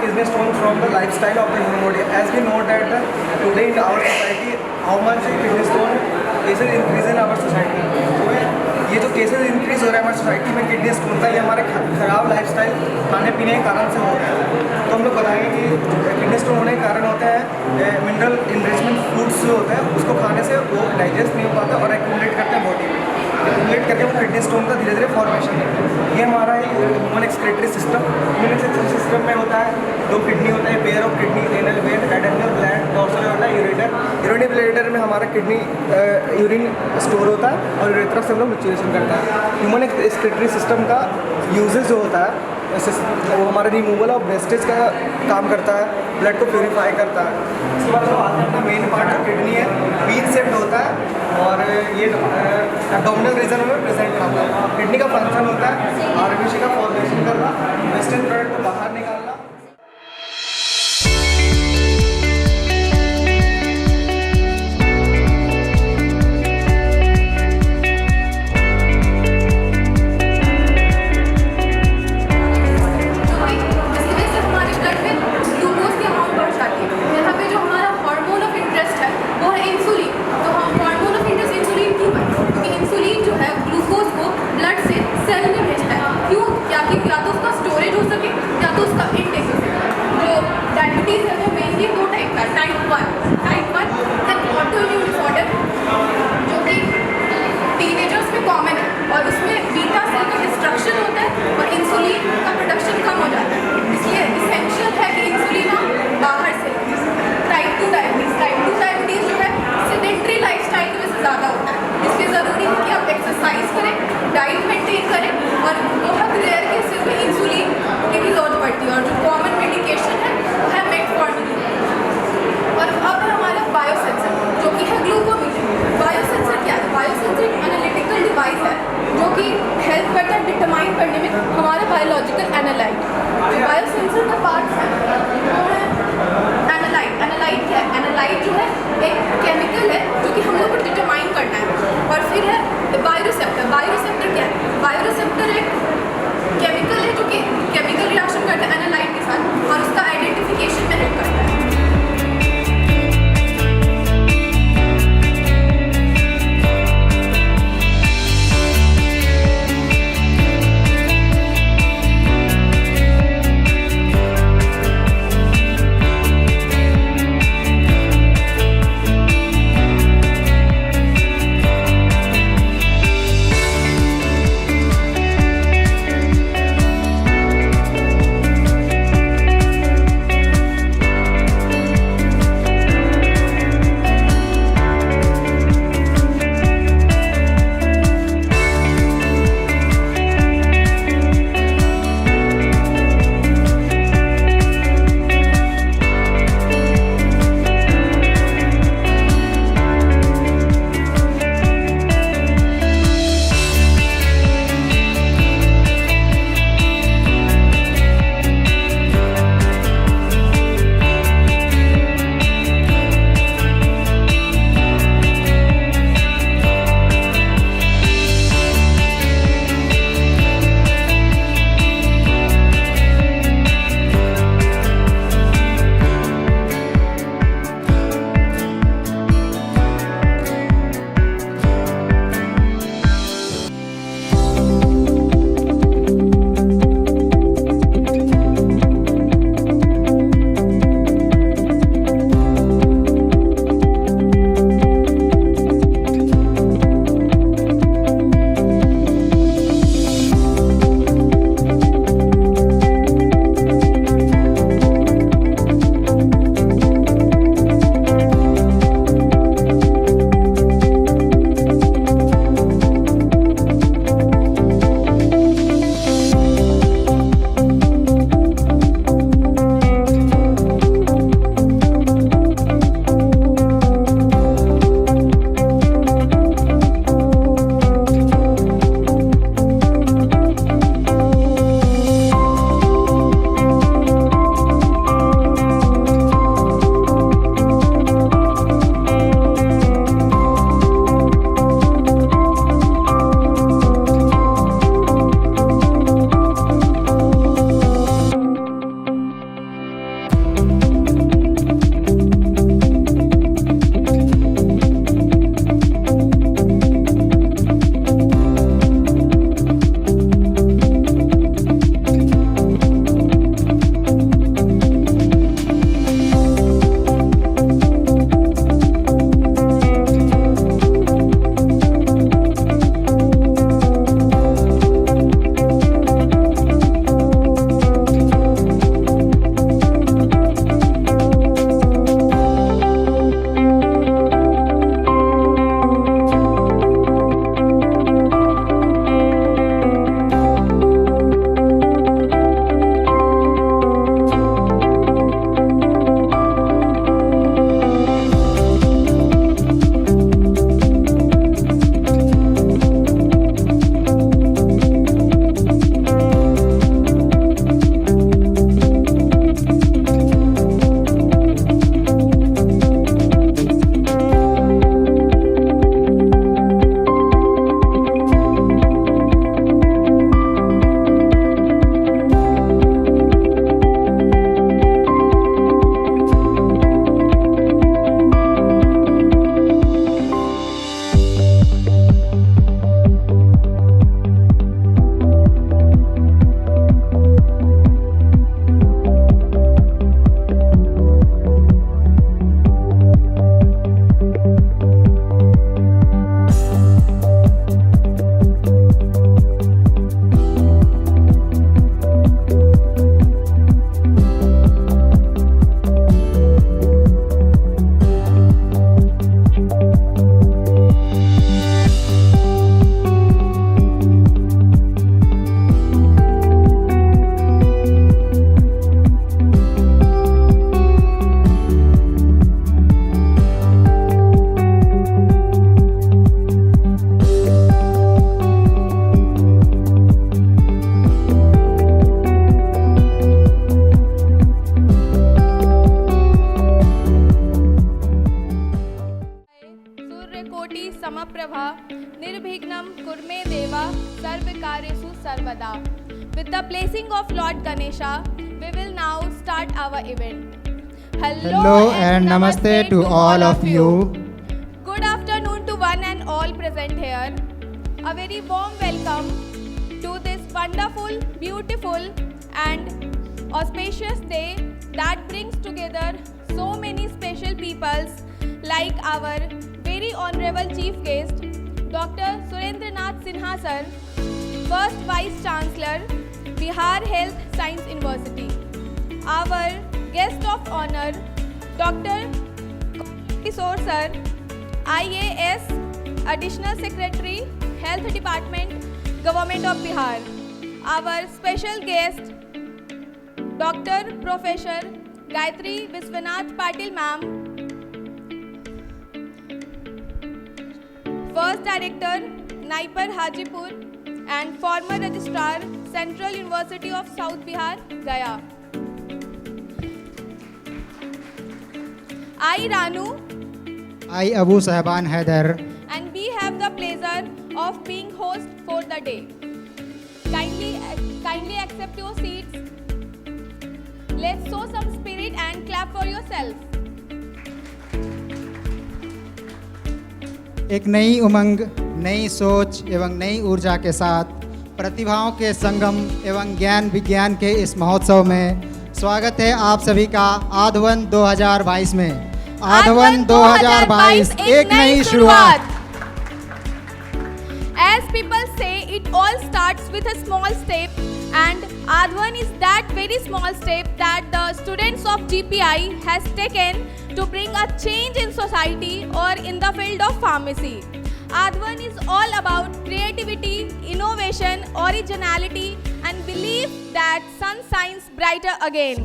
kidney stone from the lifestyle of the human body. As we know that today in our society, how much kidney stone cases increase in our society. तो ये जो cases increase हो रहा है हमारी society में kidney stone का, ये हमारे ख़राब लाइफस्टाइल खाने पीने के कारण से हो रहा है। तो हम लोग बताएंगे कि किडनी स्टोन होने के कारण होता है मिनरल इनरिचमेंट फूड्स जो होता है उसको खाने से वो डाइजेस्ट नहीं हो पाता और एक्यूमुलेट करते हैं बॉडी में, एक्यूमुलेट करके वो किडनी स्टोन का धीरे धीरे फॉर्मेशन है। ये हमारा human excretory system, human excretory system में होता है दो किडनी होता है, pair of kidney, renal vein, adrenal gland, dorsal होता है यूरेटर। यूरिनरी ब्लैडर में हमारा किडनी यूरिन स्टोर होता है और यूरेथ्रा से हम लोग मिक्चुरेशन करता है। ह्यूमन एक्सक्रीटरी सिस्टम का यूजेस जो होता है वो हमारे रिमूवल ऑफ वेस्टेज का काम करता है, ब्लड को प्योरीफाई करता है। उसके बाद जो आगे अपना मेन पार्ट ऑफ किडनी है, बीन शेप्ड होता है और ये एब्डोमिनल रीजन में प्रेजेंट रहता है। किडनी का फंक्शन होता है आरबीसी का फॉर्मेशन करना, वेस्टर्न प्रोडक्ट को बाहर निकालना। या तो उसका स्टोरेज हो सके या तो उसका Prabha Nirbhignam Kurme Deva Sarvakaresu Sarvada. With the blessing of Lord Ganesha, we will now start our event. Hello and namaste to all of you. Good afternoon to one and all present here. A very warm welcome to this wonderful, beautiful and auspicious day that brings together so many special peoples like our very honorable chief guest, Dr. Surendranath Sinha sir, First Vice Chancellor, Bihar Health Science University. Our guest of honor, Dr. Kishore sir, IAS, Additional Secretary, Health Department, Government of Bihar. Our special guest, Dr. Professor Gayatri Vishwanath Patil ma'am, First Director, Naipar Hajipur and former Registrar, Central University of South Bihar, Gaya. I, Ranu, I, Abu Sahaban Haider, and we have the pleasure of being host for the day. Kindly accept your seats. Let's show some spirit and clap for yourself. एक नई उमंग, नई सोच एवं नई ऊर्जा के साथ प्रतिभाओं के संगम एवं ज्ञान विज्ञान के इस महोत्सव में स्वागत है आप सभी का आधवन 2022 में। आधवन 2022 एक नई शुरुआत। As people say, it all starts with a small step, and Advan is that very small step that the students of GPI has taken to bring a change in society or in the field of pharmacy. Advan is all about creativity, innovation, originality, and belief that sun shines brighter again.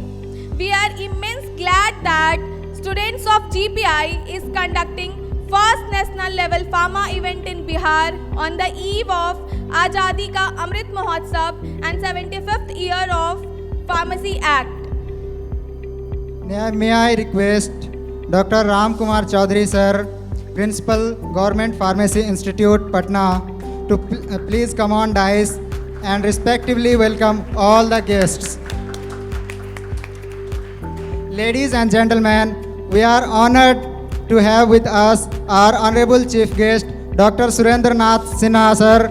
We are immensely glad that students of GPI is conducting first national level pharma event in Bihar on the eve of Azadi Ka Amrit Mahotsav and 75th year of Pharmacy Act. May I request Dr. Ram Kumar Chaudhary sir, Principal, Government Pharmacy Institute, Patna, to please come on dais and respectively welcome all the guests. Ladies and gentlemen, we are honored to have with us our honorable chief guest, Dr. Surendranath Sinha sir.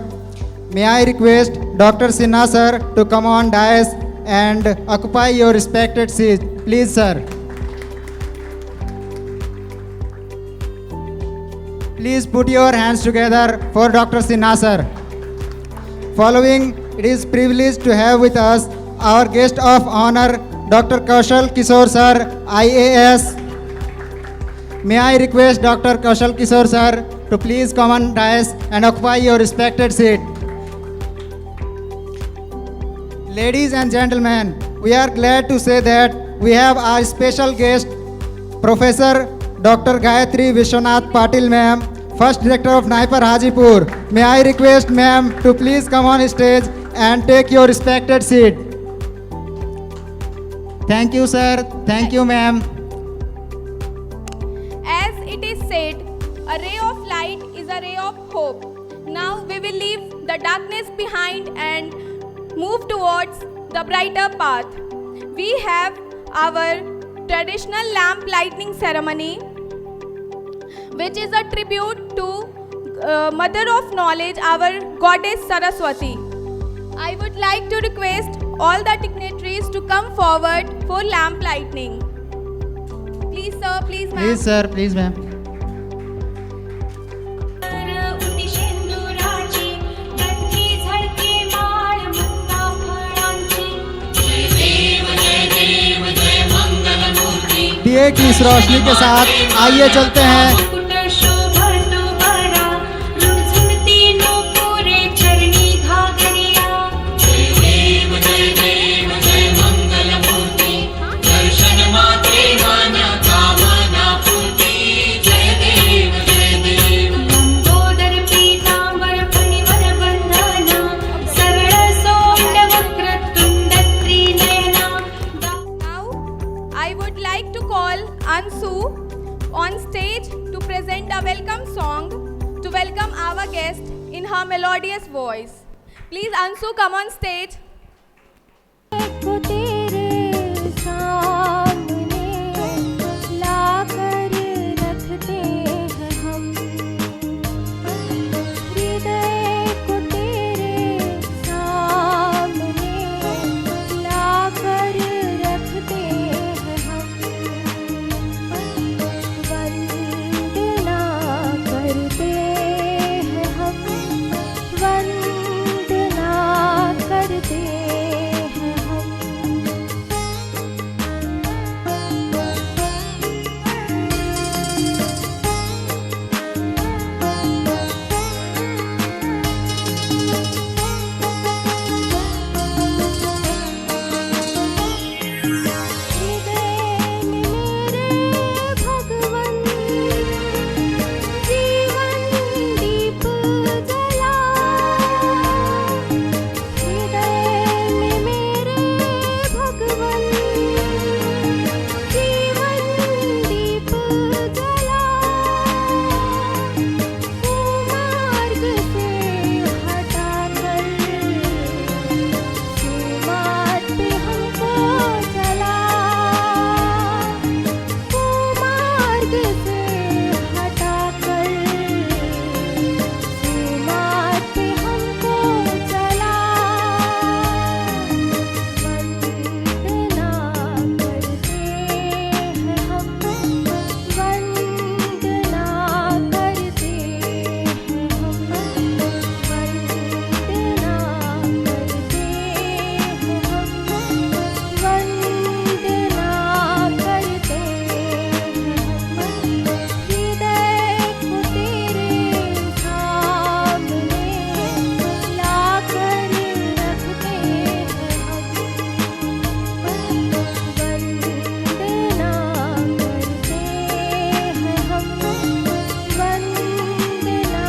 May I request Dr. Sinha sir to come on dais and occupy your respected seat. Please sir. Please put your hands together for Dr. Sinha sir. Following, it is privileged to have with us our guest of honor, Dr. Kaushal Kishore sir, IAS. May I request Dr. Kaushal Kishore sir to please come on dais and occupy your respected seat. Ladies and gentlemen, we are glad to say that we have our special guest, Professor Dr. Gayatri Vishwanath Patil ma'am, First Director of Naipar Hajipur. May I request ma'am to please come on stage and take your respected seat. Thank you sir. Thank you ma'am. As it is said, a ray of light is a ray of hope. Now we will leave the darkness behind and move towards the brighter path. We have our traditional lamp lighting ceremony, which is a tribute to Mother of Knowledge, our goddess Saraswati. I would like to request all the dignitaries to come forward for lamp lighting. Please sir, please ma'am. Please sir, please ma'am. दिए की इस रोशनी के साथ आइए चलते हैं। Now, I would like to call Ansu on stage to our guest in her melodious voice. Please, Ansu, come on stage. को तेरे सामने लाकर रखते हैं हम, हृदय को तेरे सामने लाकर रखते हैं हम, वंदना करते हैं हम, वंदना करते हैं हम। हृदय में मेरे भगवन जीवन दीप जला, हृदय में मेरे भगवन जीवन दीप जला, कुमार्ग से हटाकर सुमार्ग पे हमको चला, कुमार्ग से हटाकर सुमार्ग पे हमको चला, वंदना करते हैं हम, वंदना करते हैं हम, वंदना करते हैं हम, वंदना करते हैं हम, हृदय को तेरे सामने लाकर रखते हैं हम, वंदना करते हैं हम, वंदना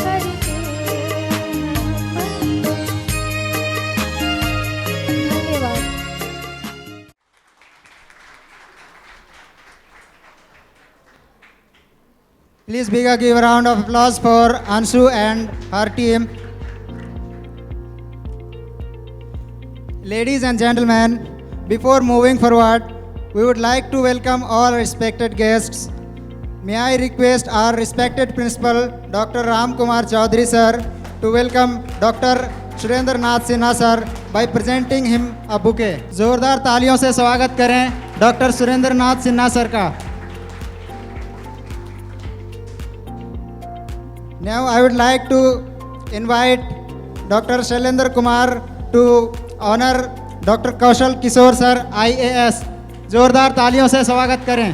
करते हैं हम। धन्यवाद। Please give a round of applause for Ansu and her team. Ladies and gentlemen, before moving forward, we would like to welcome all respected guests. May I request our respected principal, Dr. Ram Kumar Chaudhary sir, to welcome Dr. Surendra Nath Sinha sir by presenting him a bouquet. जोरदार तालियों से स्वागत करें doctor Surendra Nath Sinha sir का. Now I would like to invite Dr. Shailendra Kumar to honor Dr. Kaushal Kishore sir IAS. जोरदार तालियों से स्वागत करें.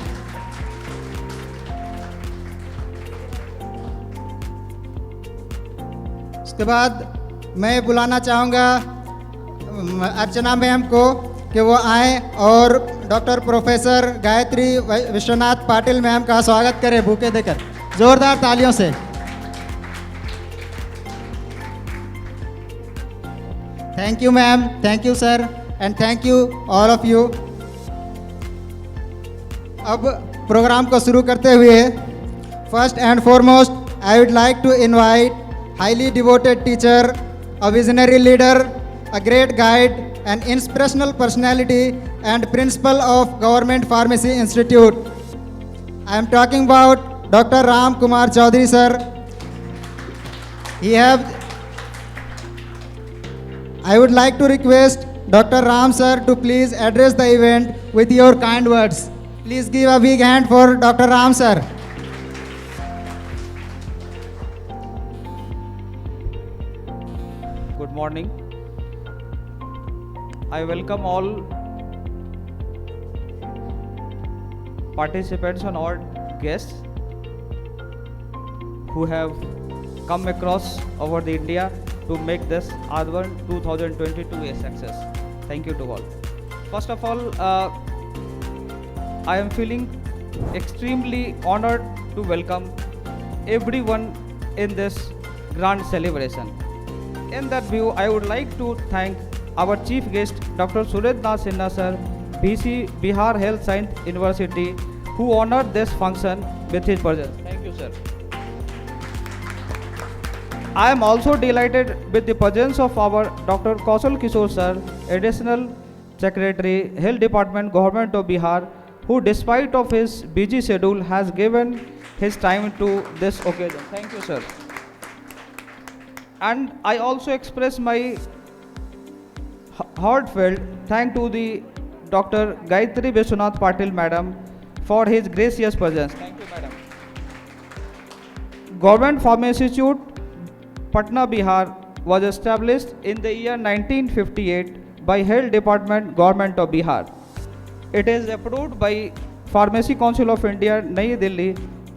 उसके बाद मैं बुलाना चाहूँगा अर्चना मैम को कि वो आएँ और doctor professor Gayatri Vishwanath Patil ma'am का स्वागत करें बुके देकर. जोरदार तालियों से. Thank you ma'am, thank you sir and thank you all of you. अब प्रोग्राम को शुरू करते हुए first and foremost I would like to invite highly devoted teacher, a visionary leader, a great guide, an inspirational personality and principal of Government Pharmacy Institute. I am talking about Dr. Ram Kumar Chaudhary sir. I would like to request Dr. Ram sir to please address the event with your kind words. Please give a big hand for Dr. Ram sir. Good morning. I welcome all participants and all guests who have come across over the India to make this Advan 2022 a success. Thank you to all. First of all, I am feeling extremely honored to welcome everyone in this grand celebration. In that view, I would like to thank our chief guest, Dr. Surendra Nath Sinha sir, BC Bihar Health Science University, who honored this function with his presence. Thank you, sir. I am also delighted with the presence of our Dr. Kaushal Kishore sir, Additional Secretary, Health Department, Government of Bihar, who despite of his busy schedule has given his time to this occasion. Thank you, sir. And I also express my heartfelt thank to the Dr. Gayatri Vishwanath Patil madam for his gracious presence. Thank you, madam. Government Pharmacy Institute, Patna, Bihar was established in the year 1958 by Health Department, Government of Bihar. It is approved by Pharmacy Council of India, Nai Delhi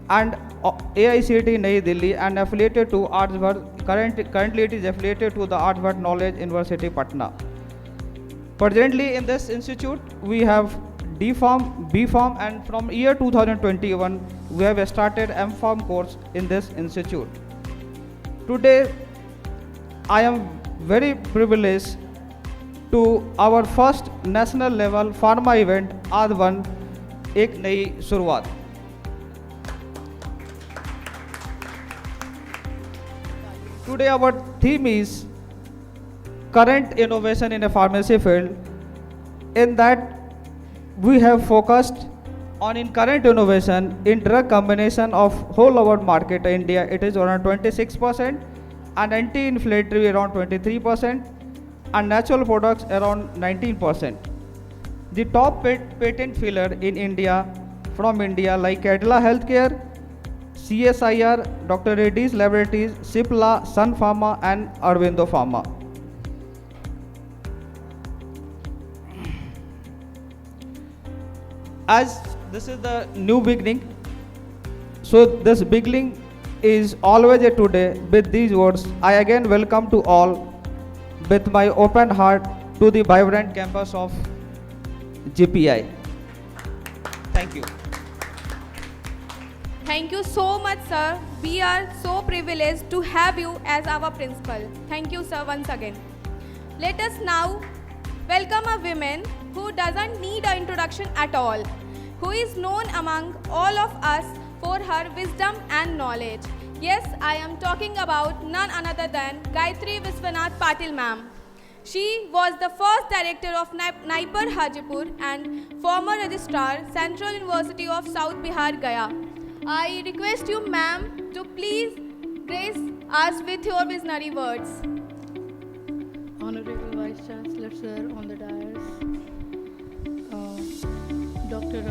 and AICTE Nai Delli and affiliated to Artsvard. Currently it is affiliated to the Artsvard Knowledge University, Patna. Presently in this institute we have D Farm, B Farm, and from year 2021 we have started M Farm course in this institute. Today I am very privileged to our first national level pharma event आज one एक नई शुरुआत. Today our theme is current innovation in a pharmacy field. In that we have focused on in current innovation in drug combination of whole over market in India. It is around 26% and anti-inflammatory around 23% and natural products around 19%. The top patent filler in India from India like Cadila Healthcare, CSIR, Dr. Reddy's Laboratories, Cipla, Sun Pharma and Aurobindo Pharma. As this is the new beginning, so this beginning is always a today. With these words, I again welcome to all with my open heart to the vibrant campus of GPI. Thank you. Thank you so much, sir. We are so privileged to have you as our principal. Thank you, sir, once again. Let us now welcome a woman who doesn't need an introduction at all, who is known among all of us for her wisdom and knowledge. Yes, I am talking about none other than Gayatri Vishwanath Patil ma'am. She was the first director of Naipur Hajipur and former registrar, Central University of South Bihar, Gaya. I request you, ma'am, to please grace us with your visionary words. Honorable Vice Chancellor Sir on the dais, Dr.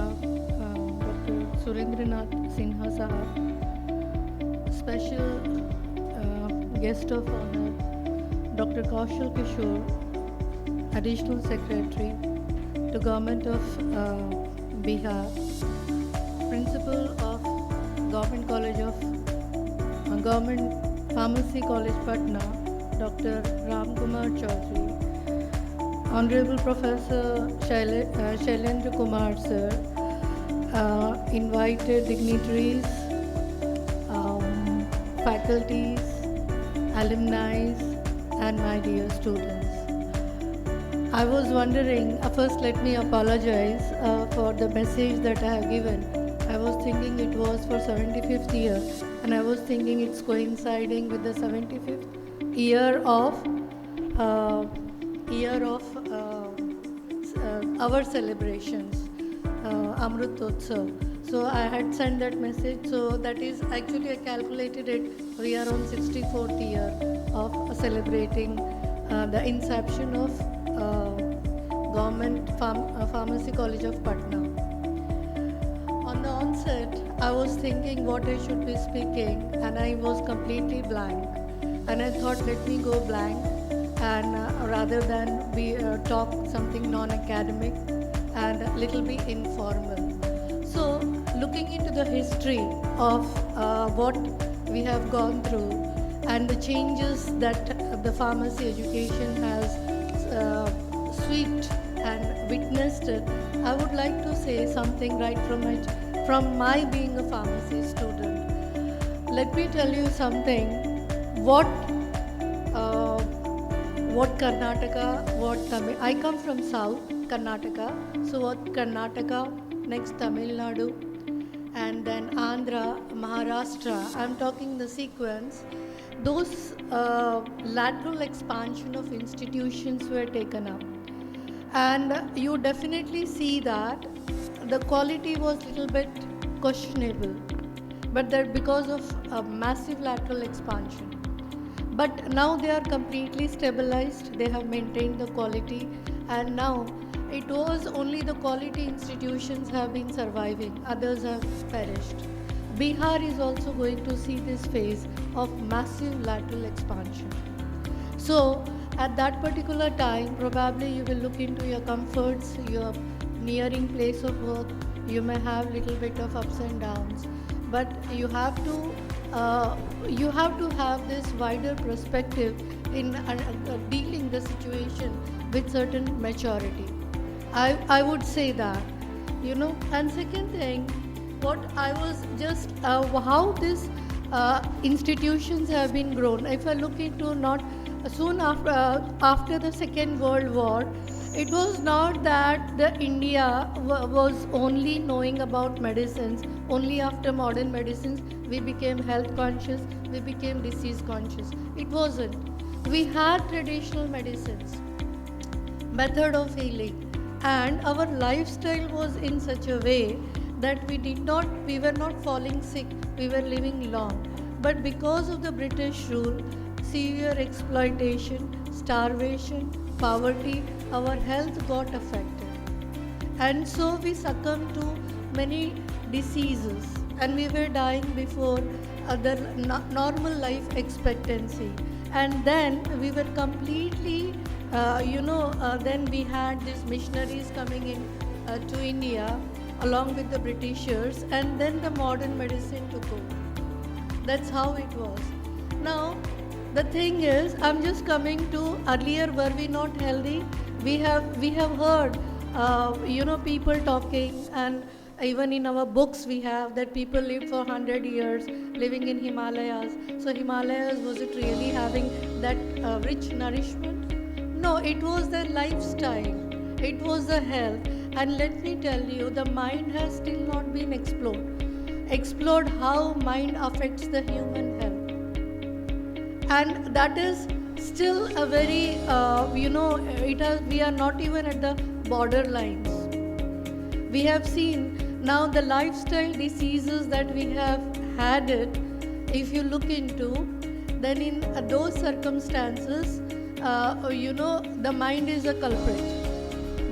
Surendranath Sinha Sahab, special guest of honor, Dr. Kaushal Kishore, Additional Secretary to Government of Bihar, Principal of Government College of Government Pharmacy College Patna, Dr. Ram Kumar Chaudhary, Honorable Professor Shailendra Kumar Sir, invited dignitaries, faculties, alumni, and my dear students. I was wondering, first let me apologize for the message that I have given. I was thinking it was for 75th year, and I was thinking it's coinciding with the 75th year of our celebrations, Amrutotsav. So I had sent that message. So that is actually I calculated it. We are on 64th year of celebrating the inception of Government Pharmacy College of Patna. On the onset, I was thinking what I should be speaking, and I was completely blank. And I thought, let me go blank, and rather than we talk something non-academic and a little bit informal. So, looking into the history of what we have gone through and the changes that the pharmacy education has swept and witnessed it, I would like to say something right from my being a pharmacy student. Let me tell you something. What Karnataka, what Tamil. I come from South Karnataka. So what Karnataka, next Tamil Nadu, and then Andhra, Maharashtra. I'm talking the sequence. those lateral expansion of institutions were taken up. And you definitely see that the quality was little bit questionable, but that because of a massive lateral expansion. But now they are completely stabilized, they have maintained the quality, and now it was only the quality institutions have been surviving, others have perished. Bihar is also going to see this phase of massive lateral expansion. So, at that particular time, probably you will look into your comforts, your nearing place of work. You may have little bit of ups and downs, but you have to have this wider perspective in dealing the situation with certain maturity. I would say that, you know. And second thing, what I was just how these institutions have been grown. If I look into not soon after the Second World War, it was not that the India was only knowing about medicines. Only after modern medicines we became health conscious, we became disease conscious. It wasn't. We had traditional medicines, method of healing, and our lifestyle was in such a way that we were not falling sick, we were living long. But because of the British rule, severe exploitation, starvation, poverty, our health got affected. And so we succumbed to many diseases, and we were dying before the normal life expectancy. And then we were completely, then we had these missionaries coming in to India along with the Britishers, and then the modern medicine took over. That's how it was. Now, the thing is, I'm just coming to earlier, were we not healthy? We have heard, people talking, and even in our books we have that people lived for 100 years living in Himalayas. So Himalayas, was it really having that rich nourishment? No, it was the lifestyle, it was the health. And let me tell you, the mind has still not been explored how mind affects the human health. And that is still a very, we are not even at the borderlines. We have seen now the lifestyle diseases that we have had it, if you look into, then in those circumstances, the mind is a culprit.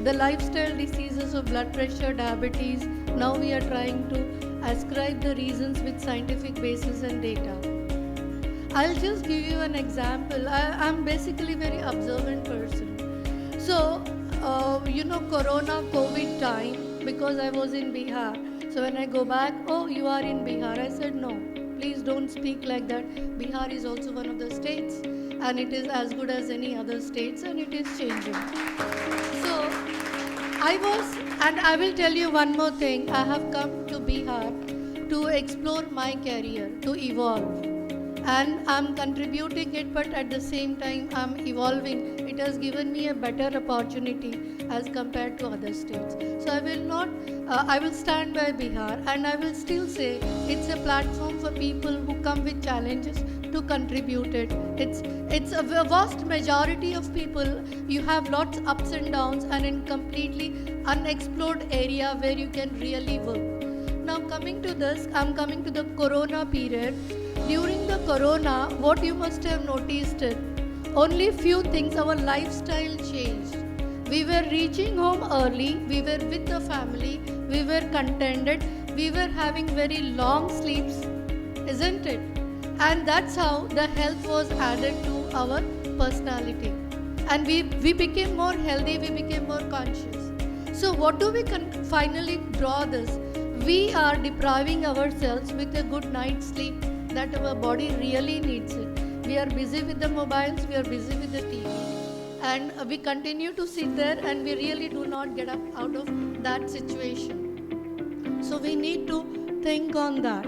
The lifestyle diseases of blood pressure, diabetes, now we are trying to ascribe the reasons with scientific basis and data. I'll just give you an example. I'm basically a very observant person. So, Corona, COVID time, because I was in Bihar. So when I go back, oh, you are in Bihar. I said, no, please don't speak like that. Bihar is also one of the states, and it is as good as any other states, and it is changing. So, and I will tell you one more thing. I have come to Bihar to explore my career, to evolve. And I'm contributing it, but at the same time, I'm evolving. It has given me a better opportunity as compared to other states. So I will stand by Bihar, and I will still say it's a platform for people who come with challenges to contribute it. It's a vast majority of people. You have lots ups and downs, and in completely unexplored area where you can really work. Now coming to this, I'm coming to the Corona period. During the Corona, what you must have noticed it, only few things, our lifestyle changed. We were reaching home early, we were with the family, we were contented, we were having very long sleeps, isn't it? And that's how the health was added to our personality. And we became more healthy, we became more conscious. So what do we finally draw this? We are depriving ourselves with a good night's sleep that our body really needs it. We are busy with the mobiles, we are busy with the TV. And we continue to sit there, and we really do not get up out of that situation. So we need to think on that.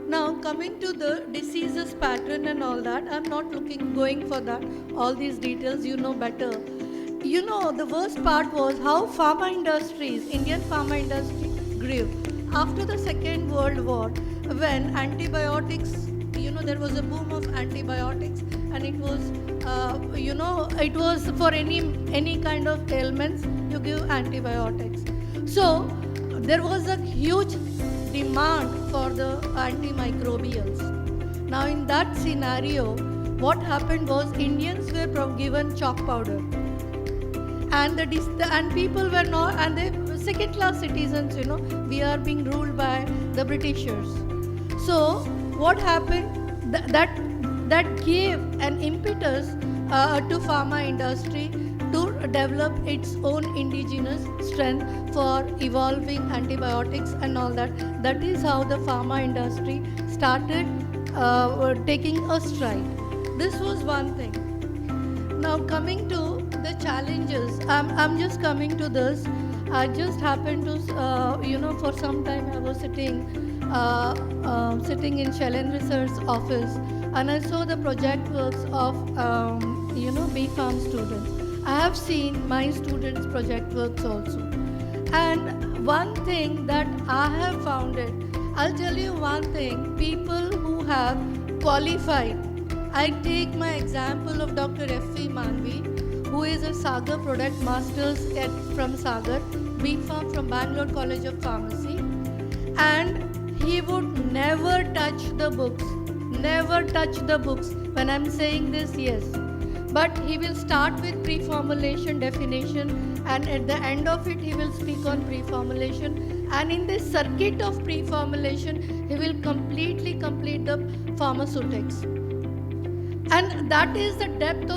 Now coming to the diseases pattern and all that, I'm not going for that. All these details you know better. You know, the worst part was how Indian pharma industry grew. After the Second World War, when antibiotics, there was a boom of antibiotics, and it was, it was for any kind of ailments, you give antibiotics. So there was a huge demand for the antimicrobials. Now in that scenario, what happened was Indians were given chalk powder, and and people were not, and they second class citizens, we are being ruled by the Britishers. So what happened, that gave an impetus to pharma industry to develop its own indigenous strength for evolving antibiotics and all that. That is how the pharma industry started taking a stride. This was one thing. Now coming to the challenges, I'm just coming to this. I just happened to, for some time I was sitting in Shellen Research office, and I saw the project works of, B.Pharm students. I have seen my students' project works also. And one thing that I have found it, I'll tell you one thing, people who have qualified, I take my example of Dr. F.V. Manvi, who is a Sagar Product Masters from Sagar, B.Pharm from Bangalore College of Pharmacy, and he would never touch the books. Never touch the books. When I'm saying this, yes. But he will start with pre-formulation definition, and at the end of it, he will speak on pre-formulation. And in this circuit of pre-formulation, he will completely complete the pharmaceutics. And that is the depth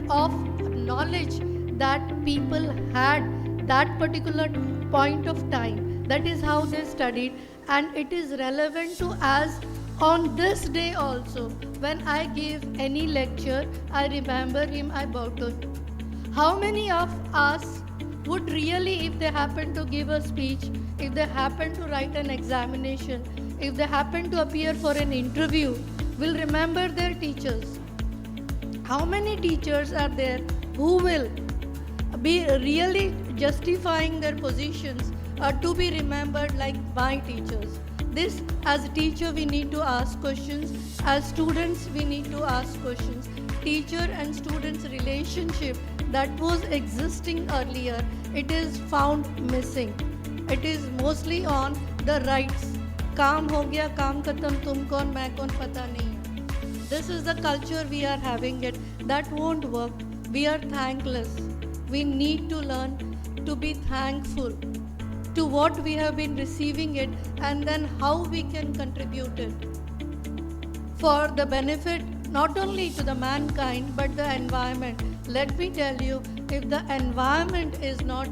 of knowledge that people had that particular point of time. That is how they studied, and it is relevant to us on this day also. When I give any lecture, I remember him, I bow to him. How many of us would really, if they happen to give a speech, if they happen to write an examination, if they happen to appear for an interview, will remember their teachers? How many teachers are there who will be really justifying their positions to be remembered like my teachers? This, as a teacher, we need to ask questions. As students, we need to ask questions. Teacher and students' relationship that was existing earlier, it is found missing. It is mostly on the rights. काम हो गया, काम खत्म, तुम कौन, मैं कौन, पता नहीं है. This is the culture we are having it. That won't work. We are thankless. We need to learn to be thankful to what we have been receiving it, and then how we can contribute it for the benefit not only to the mankind but the environment. Let me tell you, if the environment is not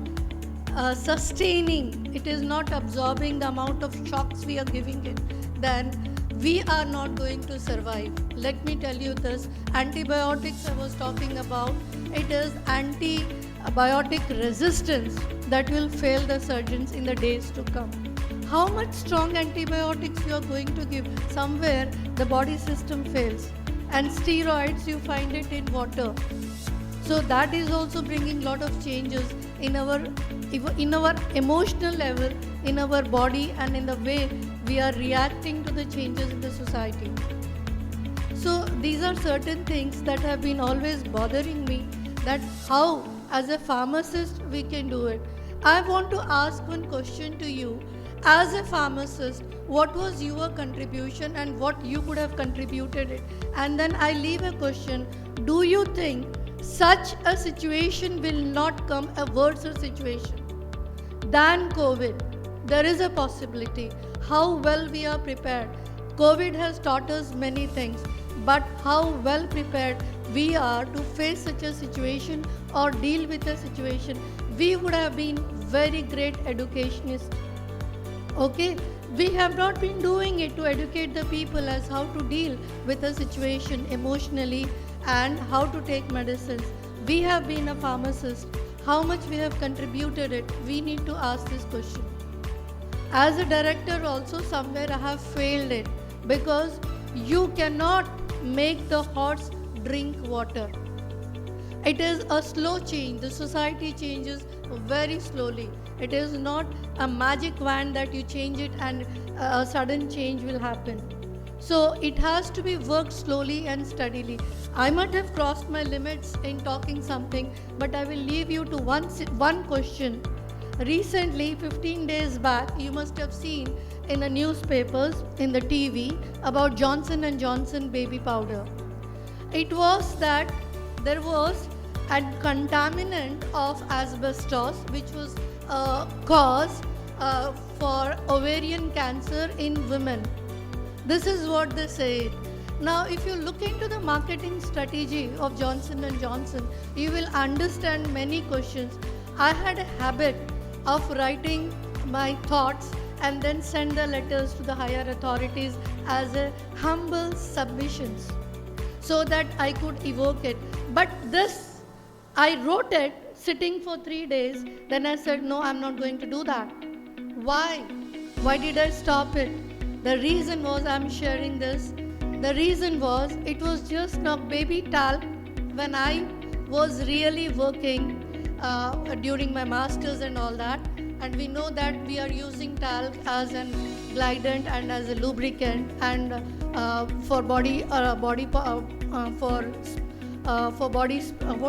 sustaining, it is not absorbing the amount of shocks we are giving it, then we are not going to survive. Let me tell you this, antibiotics I was talking about, it is antibiotic resistance that will fail the surgeons in the days to come. How much strong antibiotics you are going to give? Somewhere the body system fails. And steroids, you find it in water. So that is also bringing lot of changes in our emotional level, in our body, and in the way we are reacting to the changes in the society. So these are certain things that have been always bothering me, that how as a pharmacist we can do it. I want to ask one question to you. As a pharmacist, what was your contribution and what you could have contributed it? And then I leave a question. Do you think such a situation will not come, a worse situation than COVID? There is a possibility. How well we are prepared. COVID has taught us many things, but how well prepared we are to face such a situation or deal with a situation. We would have been very great educationists. Okay, we have not been doing it to educate the people as how to deal with a situation emotionally and how to take medicines. We have been a pharmacist. How much we have contributed it? We need to ask this question. As a director also, somewhere I have failed it, because you cannot make the horse drink water. It is a slow change. The society changes very slowly. It is not a magic wand that you change it and a sudden change will happen. So it has to be worked slowly and steadily. I might have crossed my limits in talking something, but I will leave you to one question. Recently, 15 days back, you must have seen in the newspapers, in the TV, about Johnson & Johnson baby powder. It was that there was a contaminant of asbestos, which was a cause for ovarian cancer in women. This is what they say. Now, if you look into the marketing strategy of Johnson & Johnson, you will understand many questions. I had a habit of writing my thoughts and then send the letters to the higher authorities as a humble submissions so that I could evoke it. But this, I wrote it sitting for 3 days. Then I said, no, I'm not going to do that. Why? Why did I stop it? The reason was, I'm sharing this. The reason was, it was just not baby talc when I was really working during my masters and all that. And we know that we are using talc as an glidant and as a lubricant and for body what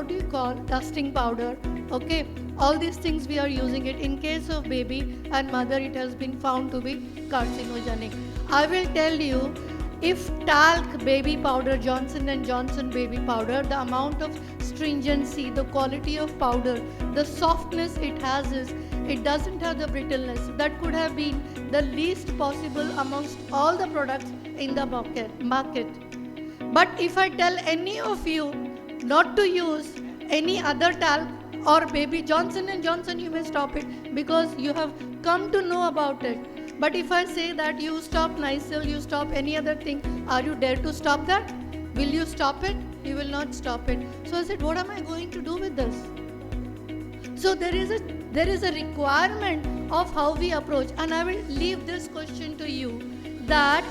do you call dusting powder. Okay, all these things we are using it. In case of baby and mother, it has been found to be carcinogenic. I will tell you, if talc baby powder, Johnson & Johnson baby powder, the amount of stringency, the quality of powder, the softness it has is, it doesn't have the brittleness. That could have been the least possible amongst all the products in the market. But if I tell any of you not to use any other talc or baby Johnson & Johnson, you may stop it because you have come to know about it. But if I say that you stop Nycil, you stop any other thing, are you dare to stop that? Will you stop it? You will not stop it. So I said, what am I going to do with this? So there is a requirement of how we approach, and I will leave this question to you, that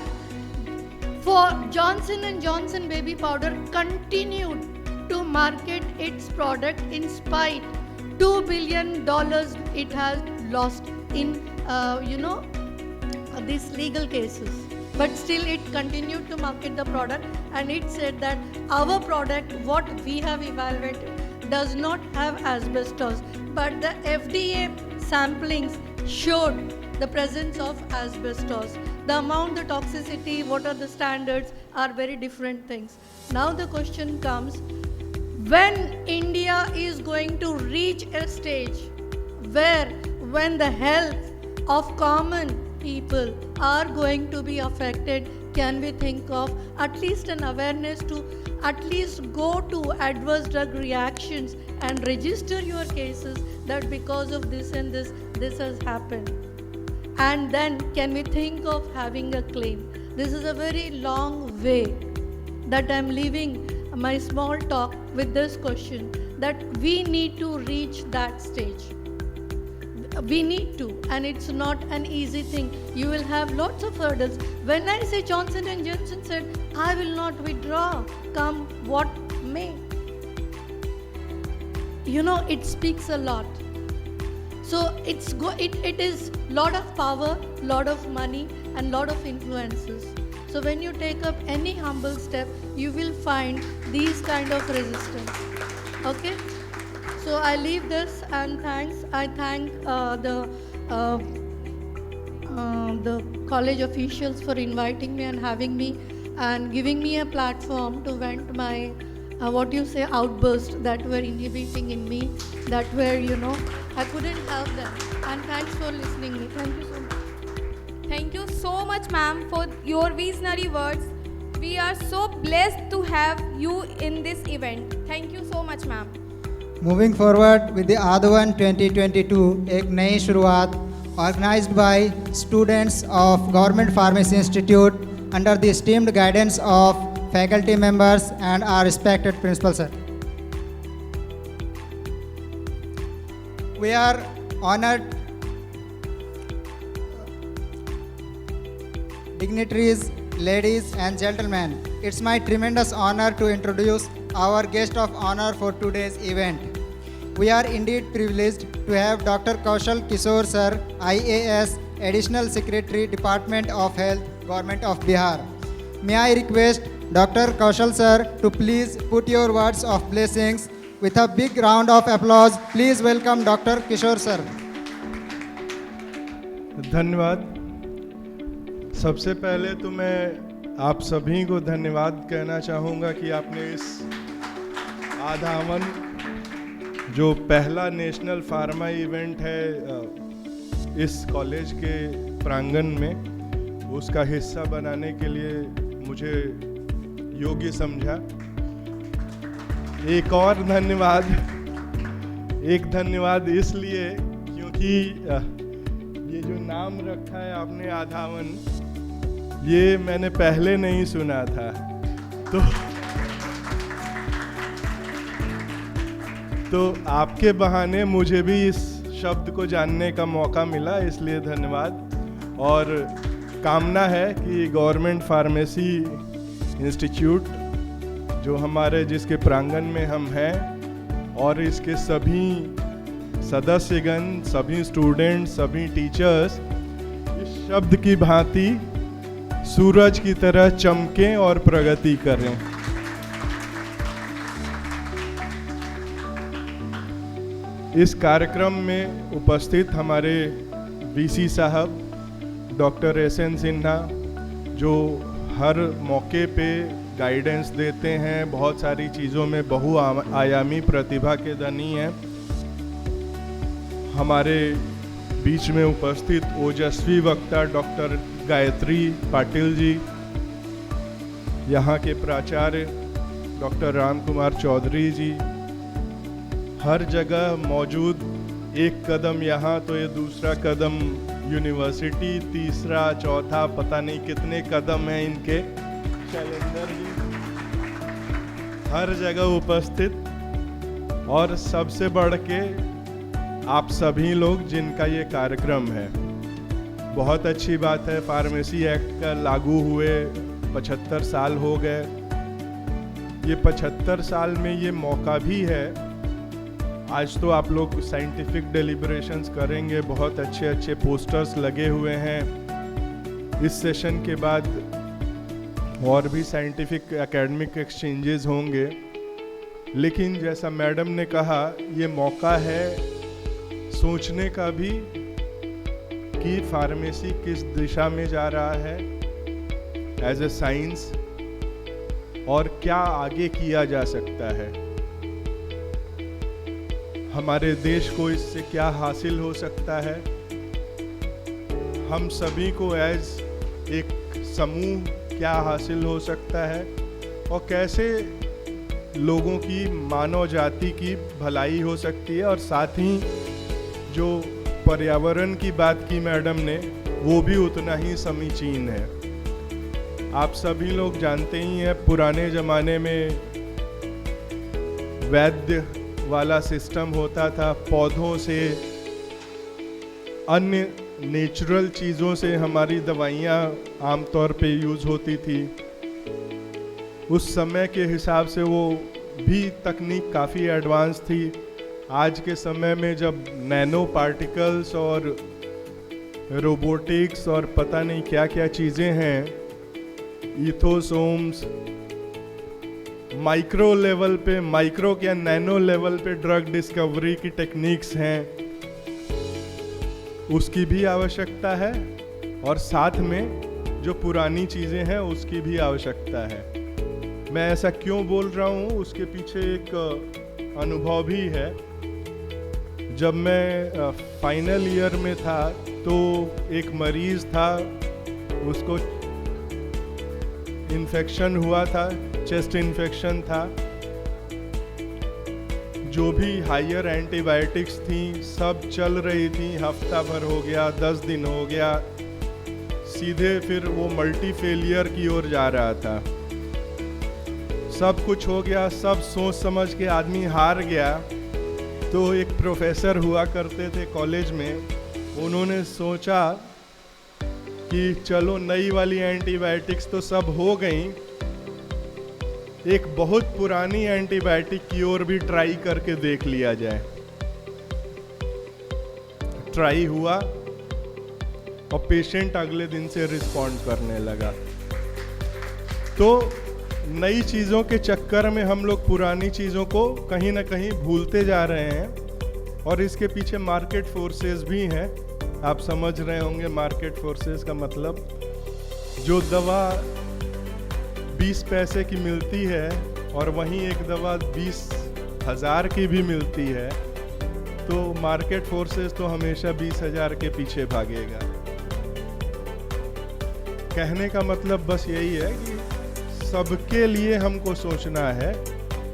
for Johnson & Johnson baby powder continued to market its product in spite $2 billion it has lost in these legal cases, but still it continued to market the product, and it said that our product, what we have evaluated, does not have asbestos, but the FDA samplings showed the presence of asbestos. The amount, the toxicity, what are the standards are very different things. Now the question comes, when India is going to reach a stage where when the health of common people are going to be affected, can we think of at least an awareness to at least go to adverse drug reactions and register your cases that because of this and this has happened? And then can we think of having a claim? This is a very long way that I'm leaving my small talk with this question, that we need to reach that stage. We need to, and it's not an easy thing. You will have lots of hurdles. When I say Johnson & Johnson said, I will not withdraw, come what may. It speaks a lot. So it is lot of power, lot of money, and lot of influences. So when you take up any humble step, you will find these kind of resistance. Okay? So I leave this, and thanks. I thank the college officials for inviting me and having me and giving me a platform to vent my outbursts that were inhibiting in me, that were I couldn't help them. And thanks for listening me. Thank you so much. Thank you so much, ma'am, for your visionary words. We are so blessed to have you in this event. Thank you so much, ma'am. Moving forward with the Adhavan 2022, एक नई शुरुआत organized by students of Government Pharmacy Institute under the esteemed guidance of faculty members and our respected principal sir. We are honored dignitaries, ladies and gentlemen. It's my tremendous honor to introduce our guest of honor for today's event. We are indeed privileged to have Dr. Kaushal Kishore sir, IAS, Additional Secretary, Department of Health, Government of Bihar. may I request Dr. Kaushal sir to please put your words of blessings with a big round of applause. Please welcome Dr. Kishore sir. धन्यवाद। सबसे पहले तो मैं आप सभी को धन्यवाद कहना चाहूँगा कि आपने इस आधावन जो पहला नेशनल फार्मा इवेंट है इस कॉलेज के प्रांगण में, उसका हिस्सा बनाने के लिए मुझे योग्य समझा। एक और धन्यवाद इसलिए क्योंकि ये जो नाम रखा है आपने आधावन, ये मैंने पहले नहीं सुना था, तो आपके बहाने मुझे भी इस शब्द को जानने का मौका मिला, इसलिए धन्यवाद। और कामना है कि गवर्नमेंट फार्मेसी इंस्टीट्यूट जो हमारे जिसके प्रांगण में हम हैं और इसके सभी सदस्यगण, सभी स्टूडेंट, सभी टीचर्स इस शब्द की भांति सूरज की तरह चमकें और प्रगति करें। इस कार्यक्रम में उपस्थित हमारे वीसी साहब डॉक्टर एस.एन. सिन्हा, जो हर मौके पे गाइडेंस देते हैं, बहुत सारी चीज़ों में बहुआयामी प्रतिभा के धनी हैं। हमारे बीच में उपस्थित ओजस्वी वक्ता डॉक्टर गायत्री पाटिल जी, यहाँ के प्राचार्य डॉक्टर राम कुमार चौधरी जी, हर जगह मौजूद, एक कदम यहाँ तो ये दूसरा कदम यूनिवर्सिटी, तीसरा चौथा पता नहीं कितने कदम हैं इनके, शैलेंद्र जी हर जगह उपस्थित, और सबसे बढ़ के आप सभी लोग जिनका ये कार्यक्रम है। बहुत अच्छी बात है, फार्मेसी एक्ट का लागू हुए 75 साल हो गए। ये 75 साल में ये मौका भी है, आज तो आप लोग साइंटिफिक डेलिब्रेशंस करेंगे, बहुत अच्छे अच्छे पोस्टर्स लगे हुए हैं। इस सेशन के बाद और भी साइंटिफिक एकेडमिक एक्सचेंजेस होंगे, लेकिन जैसा मैडम ने कहा, ये मौका है सोचने का भी कि फार्मेसी किस दिशा में जा रहा है एज ए साइंस, और क्या आगे किया जा सकता है, हमारे देश को इससे क्या हासिल हो सकता है, हम सभी को एज एक समूह क्या हासिल हो सकता है, और कैसे लोगों की, मानव जाति की भलाई हो सकती है। और साथ ही जो पर्यावरण की बात की मैडम ने, वो भी उतना ही समीचीन है। आप सभी लोग जानते ही हैं, पुराने ज़माने में वैद्य वाला सिस्टम होता था, पौधों से, अन्य नेचुरल चीज़ों से हमारी दवाइयाँ आमतौर पे यूज़ होती थी। उस समय के हिसाब से वो भी तकनीक काफ़ी एडवांस थी। आज के समय में जब नैनो पार्टिकल्स और रोबोटिक्स और पता नहीं क्या क्या चीज़ें हैं, इथोसोम्स, माइक्रो लेवल पे, माइक्रो क्या नैनो लेवल पे ड्रग डिस्कवरी की टेक्निक्स हैं, उसकी भी आवश्यकता है, और साथ में जो पुरानी चीज़ें हैं उसकी भी आवश्यकता है। मैं ऐसा क्यों बोल रहा हूँ, उसके पीछे एक अनुभव भी है। जब मैं फाइनल ईयर में था तो एक मरीज़ था, उसको इन्फेक्शन हुआ था, चेस्ट इन्फेक्शन था। जो भी हायर एंटीबायोटिक्स थी सब चल रही थी, हफ्ता भर हो गया, 10 दिन हो गया, सीधे फिर वो मल्टी फेलियर की ओर जा रहा था। सब कुछ हो गया, सब सोच समझ के आदमी हार गया। तो एक प्रोफेसर हुआ करते थे कॉलेज में, उन्होंने सोचा कि चलो नई वाली एंटीबायोटिक्स तो सब हो गई, एक बहुत पुरानी एंटीबायोटिक की ओर भी ट्राई करके देख लिया जाए। ट्राई हुआ और पेशेंट अगले दिन से रिस्पॉन्ड करने लगा। तो नई चीज़ों के चक्कर में हम लोग पुरानी चीज़ों को कहीं ना कहीं भूलते जा रहे हैं, और इसके पीछे मार्केट फोर्सेस भी हैं। आप समझ रहे होंगे मार्केट फोर्सेस का मतलब, जो दवा 20 पैसे की मिलती है और वहीं एक दवा 20,000 की भी मिलती है, तो मार्केट फोर्सेस तो हमेशा 20,000 के पीछे भागेगा। कहने का मतलब बस यही है कि सबके लिए हमको सोचना है,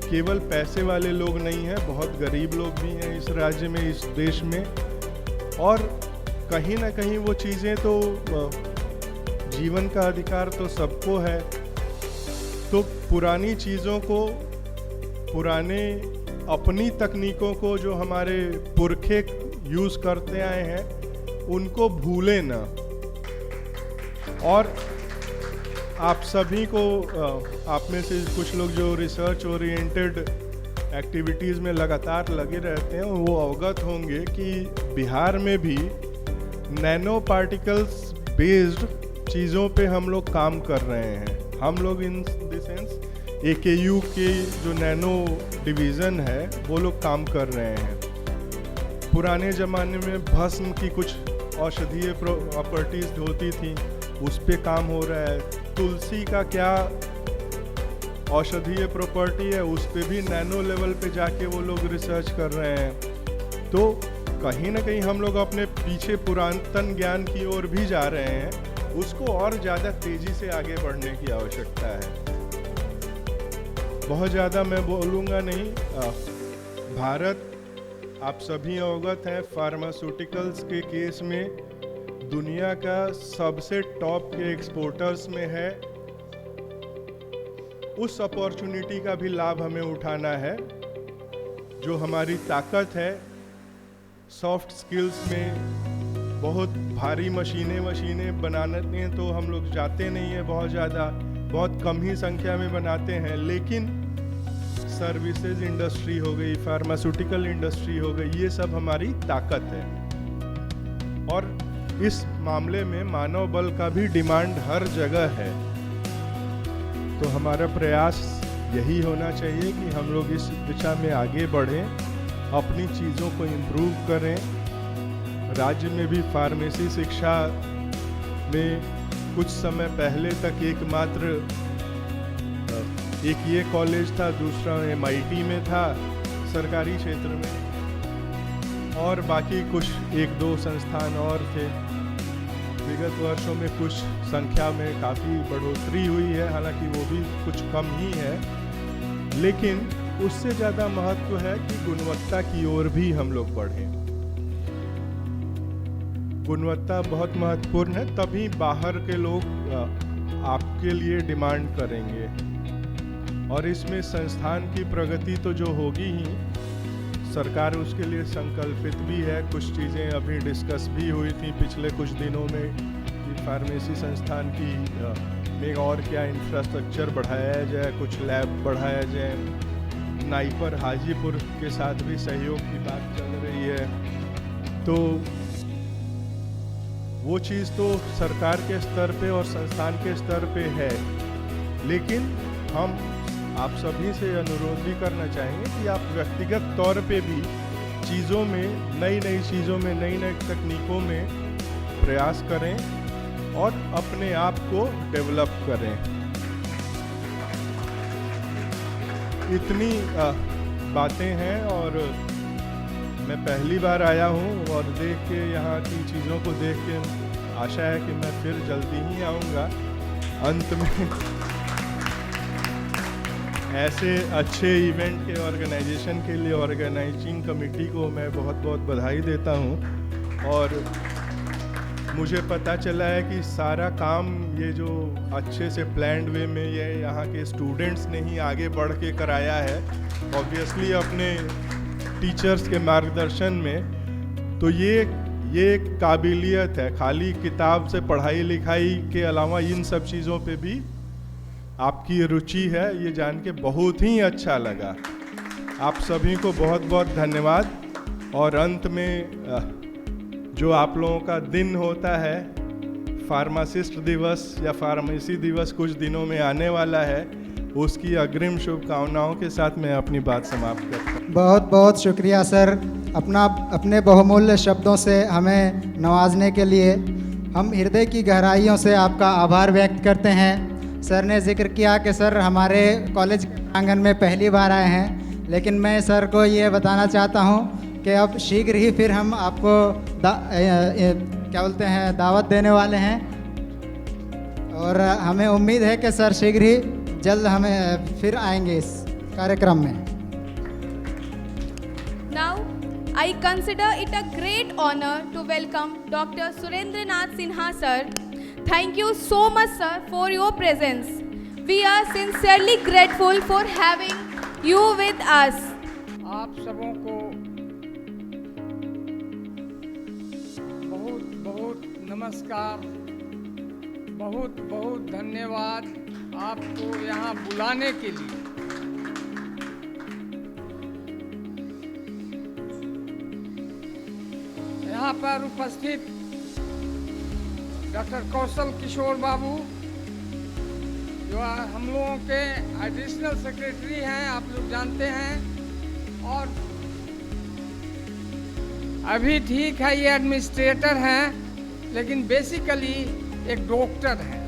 केवल पैसे वाले लोग नहीं हैं, बहुत गरीब लोग भी हैं इस राज्य में, इस देश में, और कहीं ना कहीं वो चीज़ें तो जीवन का अधिकार तो सबको है। तो पुरानी चीज़ों को, पुराने अपनी तकनीकों को जो हमारे पुरखे यूज़ करते आए हैं, उनको भूलें ना। और आप सभी को, आप में से कुछ लोग जो रिसर्च ओरिएंटेड एक्टिविटीज़ में लगातार लगे रहते हैं, वो अवगत होंगे कि बिहार में भी नैनो पार्टिकल्स बेस्ड चीज़ों पे हम लोग काम कर रहे हैं। हम लोग इन द सेंस AKU के जो नैनो डिवीज़न है वो लोग काम कर रहे हैं। पुराने ज़माने में भस्म की कुछ औषधीय प्रॉपर्टीज़ होती थी, उस पे काम हो रहा है। तुलसी का क्या औषधीय प्रॉपर्टी है, उस पे भी नैनो लेवल पे जाके वो लोग रिसर्च कर रहे हैं। तो कहीं ना कहीं हम लोग अपने पीछे पुरातन ज्ञान की ओर भी जा रहे हैं, उसको और ज़्यादा तेज़ी से आगे बढ़ने की आवश्यकता है। बहुत ज़्यादा मैं बोलूँगा नहीं। भारत, आप सभी अवगत हैं, फार्मास्यूटिकल्स के केस में दुनिया का सबसे टॉप के एक्सपोर्टर्स में है। उस अपॉर्चुनिटी का भी लाभ हमें उठाना है। जो हमारी ताकत है सॉफ्ट स्किल्स में, बहुत भारी मशीनें बनाने तो हम लोग जाते नहीं हैं, बहुत ज़्यादा, बहुत कम ही संख्या में बनाते हैं। लेकिन सर्विसेज इंडस्ट्री हो गई, फार्मास्यूटिकल इंडस्ट्री हो गई, ये सब हमारी ताकत है। और इस मामले में मानव बल का भी डिमांड हर जगह है। तो हमारा प्रयास यही होना चाहिए कि हम लोग इस दिशा में आगे बढ़ें, अपनी चीज़ों को इम्प्रूव करें। राज्य में भी फार्मेसी शिक्षा में कुछ समय पहले तक एकमात्र एक ये कॉलेज था, दूसरा MIT में था सरकारी क्षेत्र में, और बाकी कुछ 1-2 संस्थान और थे। विगत वर्षों में कुछ संख्या में काफ़ी बढ़ोतरी हुई है, हालांकि वो भी कुछ कम ही है, लेकिन उससे ज़्यादा महत्व है कि गुणवत्ता की ओर भी हम लोग बढ़ें। गुणवत्ता बहुत महत्वपूर्ण है, तभी बाहर के लोग आपके लिए डिमांड करेंगे। और इसमें संस्थान की प्रगति तो जो होगी ही, सरकार उसके लिए संकल्पित भी है। कुछ चीज़ें अभी डिस्कस भी हुई थी पिछले कुछ दिनों में कि फार्मेसी संस्थान की में और क्या इंफ्रास्ट्रक्चर बढ़ाया जाए, कुछ लैब बढ़ाया जाए। नाइपर हाजीपुर के साथ भी सहयोग की बात चल रही है। तो वो चीज़ तो सरकार के स्तर पे और संस्थान के स्तर पे है, लेकिन हम आप सभी से अनुरोध भी करना चाहेंगे कि आप व्यक्तिगत तौर पे भी चीज़ों में, नई चीज़ों में, नई तकनीकों में प्रयास करें और अपने आप को डेवलप करें। इतनी बातें हैं, और मैं पहली बार आया हूँ और देख के, यहाँ की चीज़ों को देख के आशा है कि मैं फिर जल्दी ही आऊँगा। अंत में ऐसे अच्छे इवेंट के ऑर्गेनाइजेशन के लिए ऑर्गेनाइजिंग कमेटी को मैं बहुत बहुत बधाई देता हूँ। और मुझे पता चला है कि सारा काम ये जो अच्छे से प्लान्ड वे में ये यहाँ के स्टूडेंट्स ने ही आगे बढ़ के कराया है, ऑब्वियसली अपने टीचर्स के मार्गदर्शन में। तो ये एक काबिलियत है। खाली किताब से पढ़ाई लिखाई के अलावा इन सब चीज़ों पे भी आपकी रुचि है, ये जान के बहुत ही अच्छा लगा। आप सभी को बहुत बहुत धन्यवाद। और अंत में जो आप लोगों का दिन होता है फार्मासिस्ट दिवस या फार्मेसी दिवस कुछ दिनों में आने वाला है, उसकी अग्रिम शुभकामनाओं के साथ मैं अपनी बात समाप्त करता हूँ। बहुत बहुत शुक्रिया सर, अपने बहुमूल्य शब्दों से हमें नवाजने के लिए। हम हृदय की गहराइयों से आपका आभार व्यक्त करते हैं। सर ने जिक्र किया कि सर हमारे कॉलेज के आंगन में पहली बार आए हैं, लेकिन मैं सर को ये बताना चाहता हूँ कि अब शीघ्र ही फिर हम आपको क्या बोलते हैं दावत देने वाले हैं, और हमें उम्मीद है कि सर शीघ्र ही जल्द हमें फिर आएंगे इस कार्यक्रम में। Now, I consider it a great honor to welcome Dr. Surendranath Sinha sir. Thank you so much sir for your presence. We are sincerely grateful for having you with us. आप सबों को बहुत बहुत नमस्कार, बहुत बहुत धन्यवाद आपको यहाँ बुलाने के लिए। यहाँ पर उपस्थित डॉक्टर कौशल किशोर बाबू जो हम लोगों के एडिशनल सेक्रेटरी हैं, आप लोग जानते हैं, और अभी ठीक है ये एडमिनिस्ट्रेटर हैं, लेकिन बेसिकली एक डॉक्टर हैं।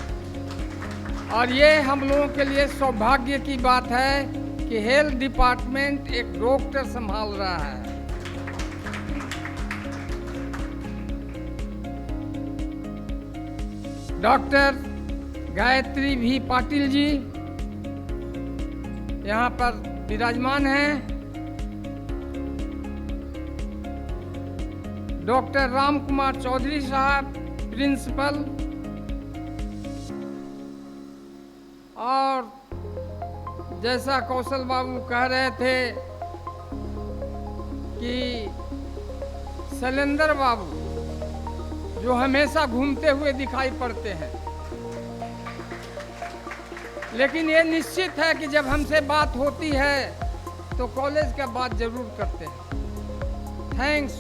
और ये हम लोगों के लिए सौभाग्य की बात है कि हेल्थ डिपार्टमेंट एक डॉक्टर संभाल रहा है। डॉक्टर गायत्री भी पाटिल जी यहाँ पर विराजमान हैं। डॉक्टर राम कुमार चौधरी साहब प्रिंसिपल, और जैसा कौशल बाबू कह रहे थे कि शैलेंद्र बाबू जो हमेशा घूमते हुए दिखाई पड़ते हैं, लेकिन ये निश्चित है कि जब हमसे बात होती है तो कॉलेज का बात जरूर करते हैं। थैंक्स।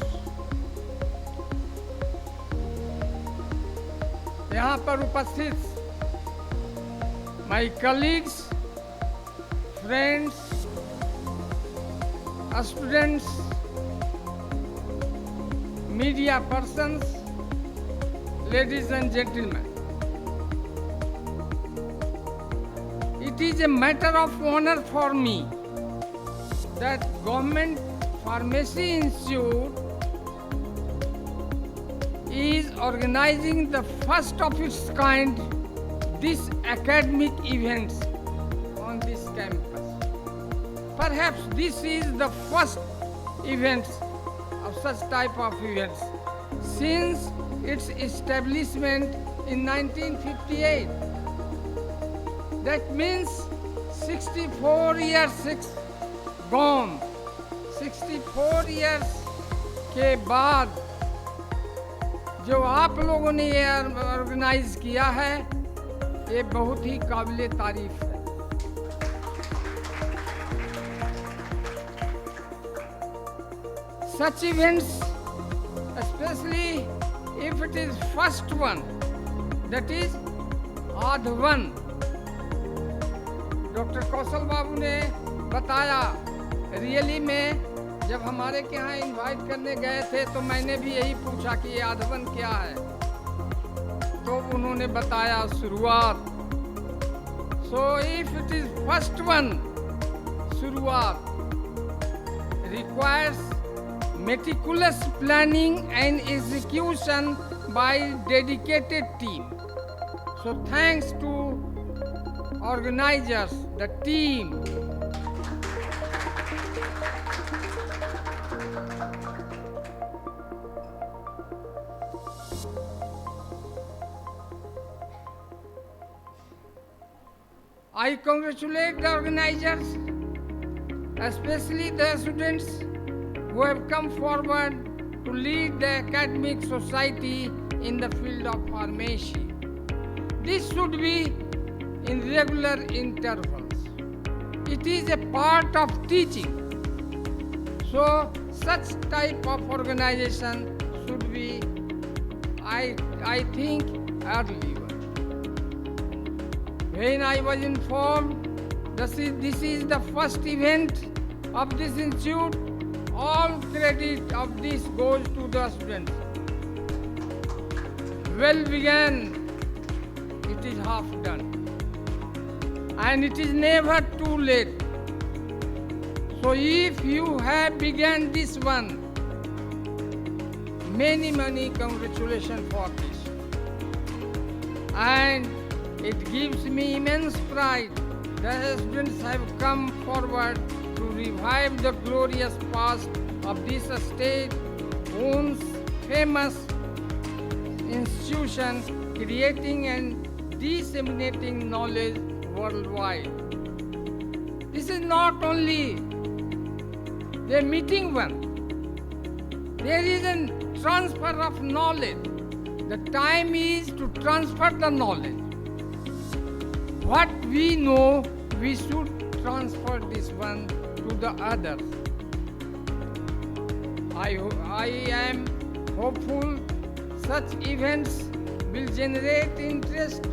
यहाँ पर उपस्थित my colleagues, friends, students, media persons, ladies and gentlemen, it is a matter of honor for me that Government Pharmacy Institute is organizing the first of its kind this academic events on this campus. Perhaps this is the first events of such type of events since its establishment in 1958. That means 64 years gone. 64 years के बाद जो आप लोगों ने ये organise किया है, ये बहुत ही काबिले तारीफ है। Such events, especially if it is first one, that is Adhavan, doctor Kaushal Babu ने बताया। रियली में जब हमारे के यहाँ इनवाइट करने गए थे तो मैंने भी यही पूछा कि ये आधवन क्या है, तो उन्होंने बताया शुरुआत। So if it is first one, शुरुआत requires meticulous planning and execution by dedicated team. So thanks to organizers, the team. I congratulate the organizers, especially the students who have come forward to lead the academic society in the field of pharmacy. This should be in regular intervals. It is a part of teaching. So such type of organization should be, I think, earlier. When I was informed this is the first event of this institute, all credit of this goes to the students. Well begun, it is half done. And it is never too late. So if you have begun this one, many congratulations for this. And it gives me immense pride that the students have come forward to revive the glorious past of this state, once famous institution, creating and disseminating knowledge worldwide. This is not only the meeting one. There is a transfer of knowledge. The time is to transfer the knowledge. What we know, we should transfer this one to the others. I am hopeful such events will generate interest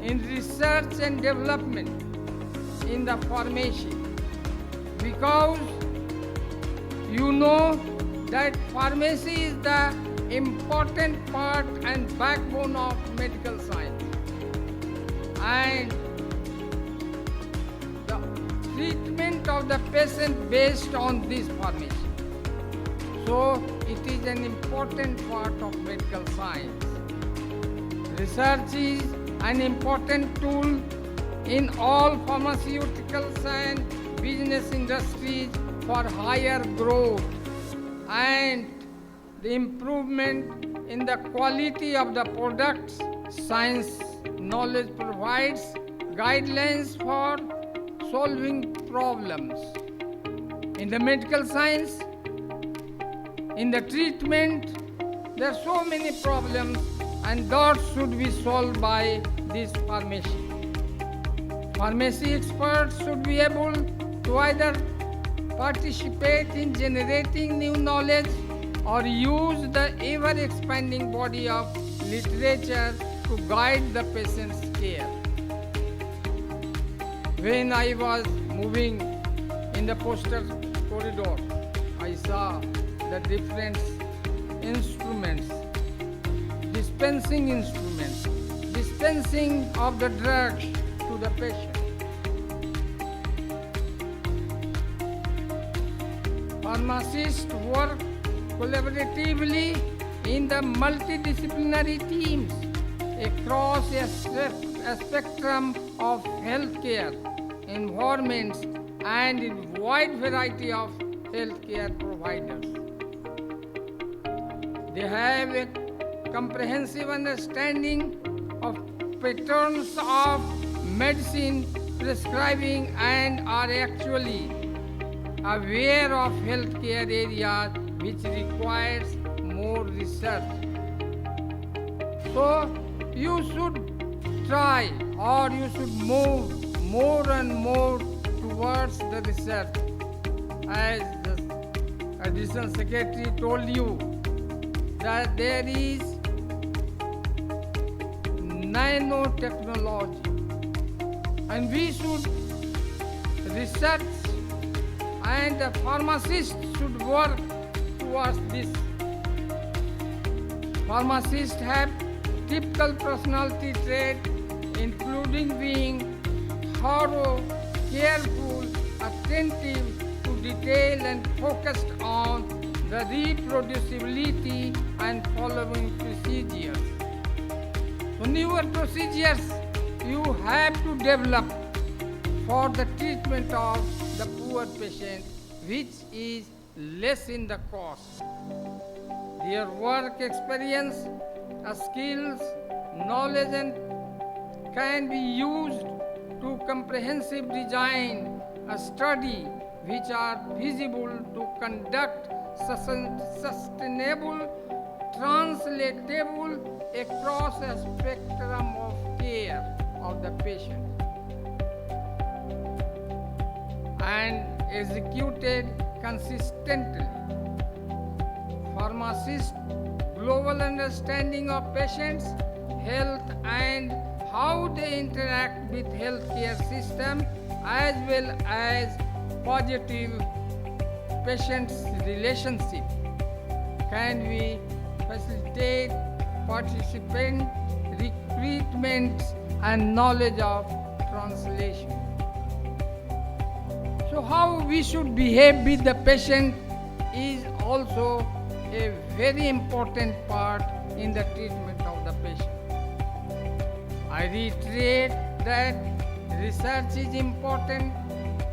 in research and development in the pharmacy, because you know that pharmacy is the important part and backbone of medical science, and the treatment of the patient based on this pharmacy. So it is an important part of medical science. Research is an important tool in all pharmaceuticals and business industries for higher growth and the improvement in the quality of the products. Science knowledge provides guidelines for solving problems. In the medical science, in the treatment, there are so many problems, and those should be solved by this pharmacy. Pharmacy experts should be able to either participate in generating new knowledge or use the ever-expanding body of literature to guide the patient's care. When I was moving in the postal corridor, I saw the different instruments, dispensing of the drugs to the patient. Pharmacists work collaboratively in the multidisciplinary teams across a spectrum of healthcare environments and in wide variety of healthcare providers. They have a comprehensive understanding of patterns of medicine prescribing and are actually aware of healthcare areas which requires more research. So you should try, or you should move more and more towards the research. As the Additional Secretary told you, that there is nanotechnology, and we should research, and the pharmacists should work towards this. Pharmacists have typical personality traits, including being thorough, careful, attentive to detail, and focused on the reproducibility and following procedures. So newer procedures you have to develop for the treatment of the poor patient, which is less in the cost. Their work experience, skills, knowledge, and can be used to comprehensive design a study which are feasible to conduct sustainable, translatable across a spectrum of care of the patient, and executed consistently. Pharmacists' global understanding of patients' health and how they interact with healthcare system, as well as positive patient's relationship. Can we facilitate participant recruitment and knowledge of translation? So how we should behave with the patient is also a very important part in the treatment of the patient. I reiterate that research is important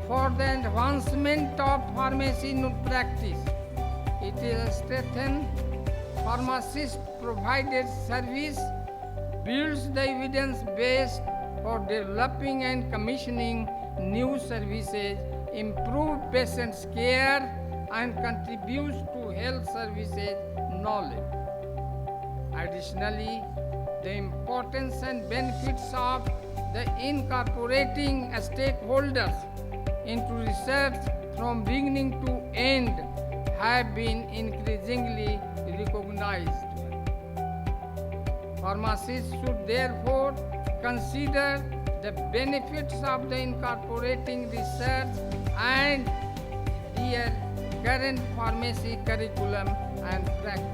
for the advancement of pharmacy practice. It is a strengthened pharmacist provided service, builds the evidence base for developing and commissioning new services, improve patients' care, and contributes to health services knowledge. Additionally, the importance and benefits of the incorporating stakeholders into research from beginning to end have been increasingly recognized. Pharmacists should therefore consider the benefits of the incorporating research and their current pharmacy curriculum and practice.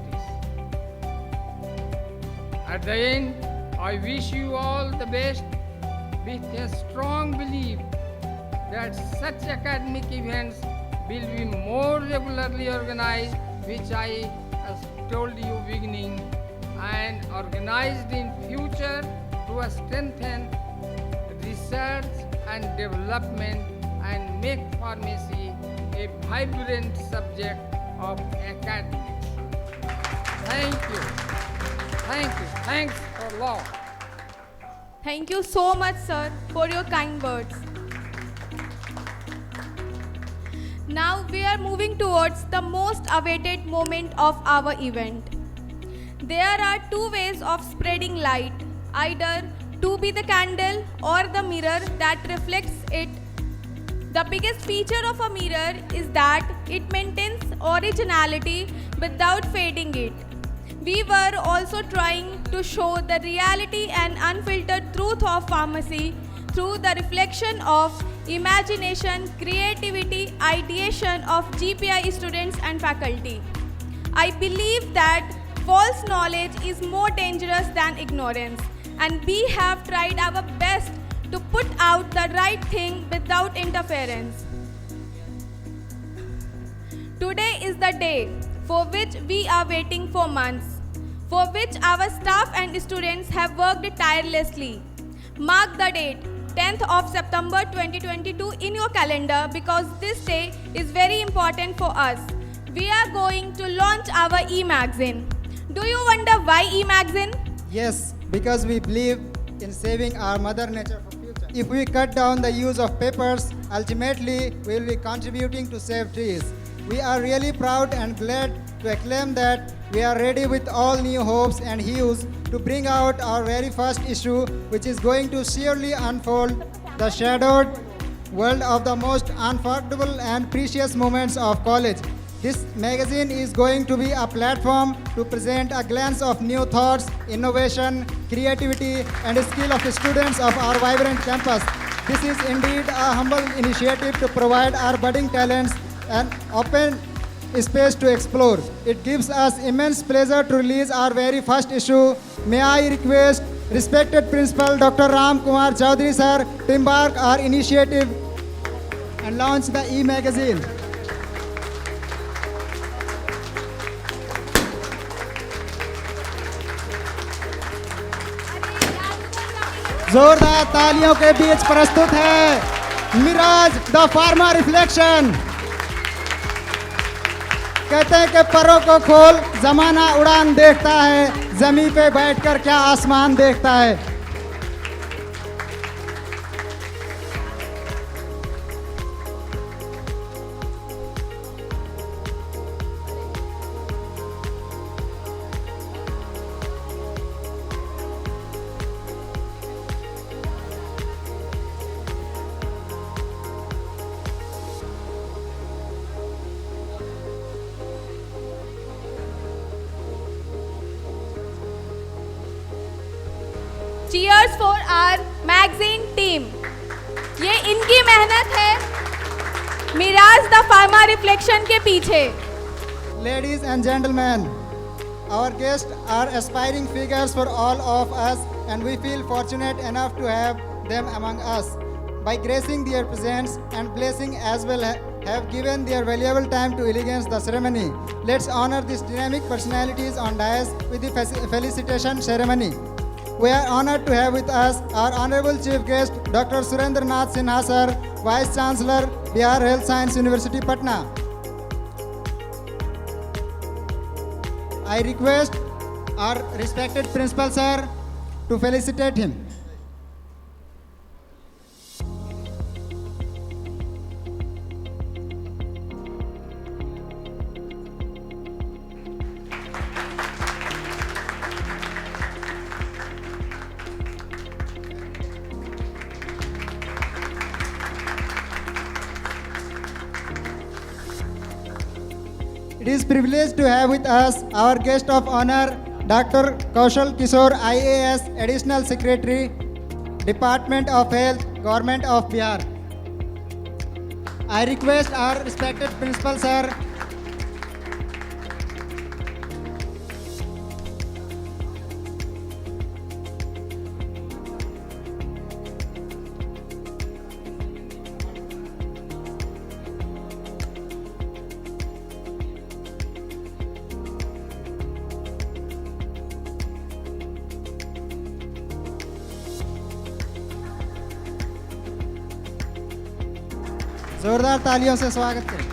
At the end, I wish you all the best with a strong belief that such academic events will be more regularly organized, which I told you beginning, and organized in future to strengthen research and development and make pharmacy a vibrant subject of academics. Thank you. Thank you. Thanks for long. Thank you so much, sir, for your kind words. Now we are moving towards the most awaited moment of our event. There are two ways of spreading light, either to be the candle or the mirror that reflects it. The biggest feature of a mirror is that it maintains originality without fading it. We were also trying to show the reality and unfiltered truth of pharmacy through the reflection of imagination, creativity, ideation of GPI students and faculty. I believe that false knowledge is more dangerous than ignorance, and we have tried our best to put out the right thing without interference. Today is the day for which we are waiting for months, for which our staff and students have worked tirelessly. Mark the date, 10th of September 2022 in your calendar, because this day is very important for us. We are going to launch our e-magazine. Do you wonder why e-magazine? Yes, because we believe in saving our mother nature for future. If we cut down the use of papers, ultimately we will be contributing to save trees. We are really proud and glad to acclaim that we are ready with all new hopes and hues to bring out our very first issue, which is going to surely unfold the shadowed world of the most unforgettable and precious moments of college. This magazine is going to be a platform to present a glance of new thoughts, innovation, creativity, and skill of the students of our vibrant campus. This is indeed a humble initiative to provide our budding talents an open space to explore. It gives us immense pleasure to release our very first issue. May I request respected Principal Dr. Ram Kumar Chaudhary sir to embark our initiative and launch the e-magazine. जोरदार तालियों के बीच प्रस्तुत है Miraj the pharma reflection. कहते हैं कि परों को खोल जमाना उड़ान देखता है, जमी पे बैठकर क्या आसमान देखता है। Cheers for our magazine team. ये इनकी मेहनत है मिराज द फार्मा रिफ्लेक्शन के पीछे. Ladies and gentlemen, our guests are aspiring figures for all of us, and we feel fortunate enough to have them among us. By gracing their presence and blessing as well, have given their valuable time to elegance the ceremony. Let's honor these dynamic personalities on dais with the felicitation ceremony. We are honored to have with us our Honorable Chief Guest, Dr. Surendra Nath Sinha Sir, Vice Chancellor, Bihar Health Science University, Patna. I request our respected Principal Sir to felicitate him. It is privileged to have with us our guest of honor, Dr. Kaushal Kishore, IAS, Additional Secretary, Department of Health, Government of Bihar. I request our respected Principal Sir जोरदार तालियों से स्वागत करें.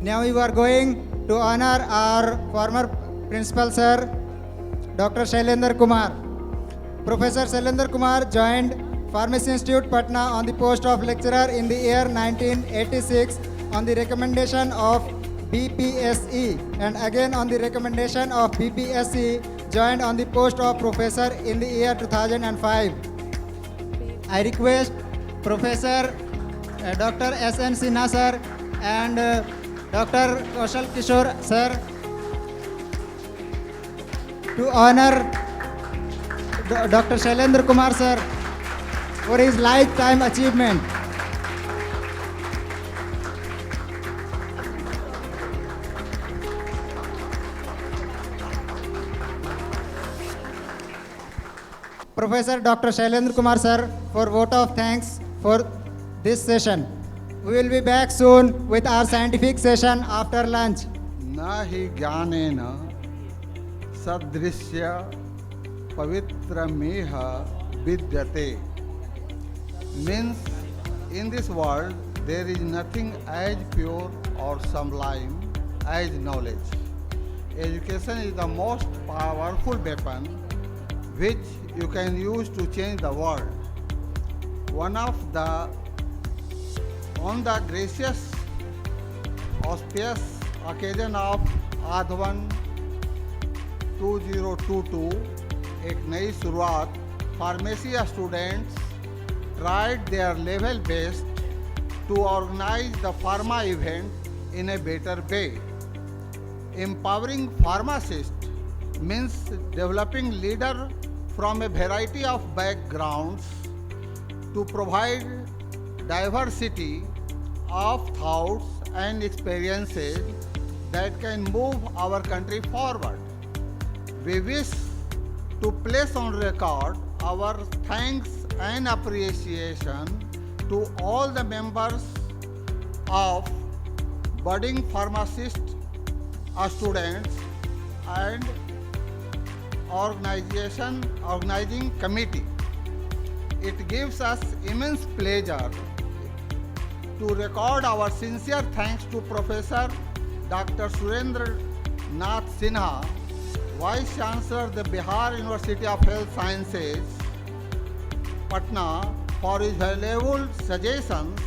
Now we are going to honor our former Principal Sir, Dr. Shailendra Kumar. Professor Shailendra Kumar joined Pharmacy Institute, Patna on the post of lecturer in the year 1986 on the recommendation of BPSE, and again on the recommendation of BPSC joined on the post of professor in the year 2005. I request Professor Dr. S.N. Sinha Sir and Dr. Kaushal Kishore Sir to honor Dr. Shailendra Kumar Sir for his lifetime achievement. Professor Dr. Shailendra Kumar Sir for vote of thanks for this session. We will be back soon with our scientific session after lunch. न हि ज्ञानेन सदृश्य पवित्रमेह विद्यते. Means in this world there is nothing as pure or sublime as knowledge. Education is the most powerful weapon which you can use to change the world. On the gracious auspicious occasion of Advan 2022, एक नई शुरुआत, pharmacy students tried their level best to organize the pharma event in a better way. Empowering pharmacists means developing leaders from a variety of backgrounds to provide diversity of thoughts and experiences that can move our country forward. We wish to place on record our thanks and appreciation to all the members of budding pharmacist students and organizing committee. It gives us immense pleasure to record our sincere thanks to Professor Dr. Surendra Nath Sinha, Vice Chancellor the Bihar University of Health Sciences, Patna, for his valuable suggestions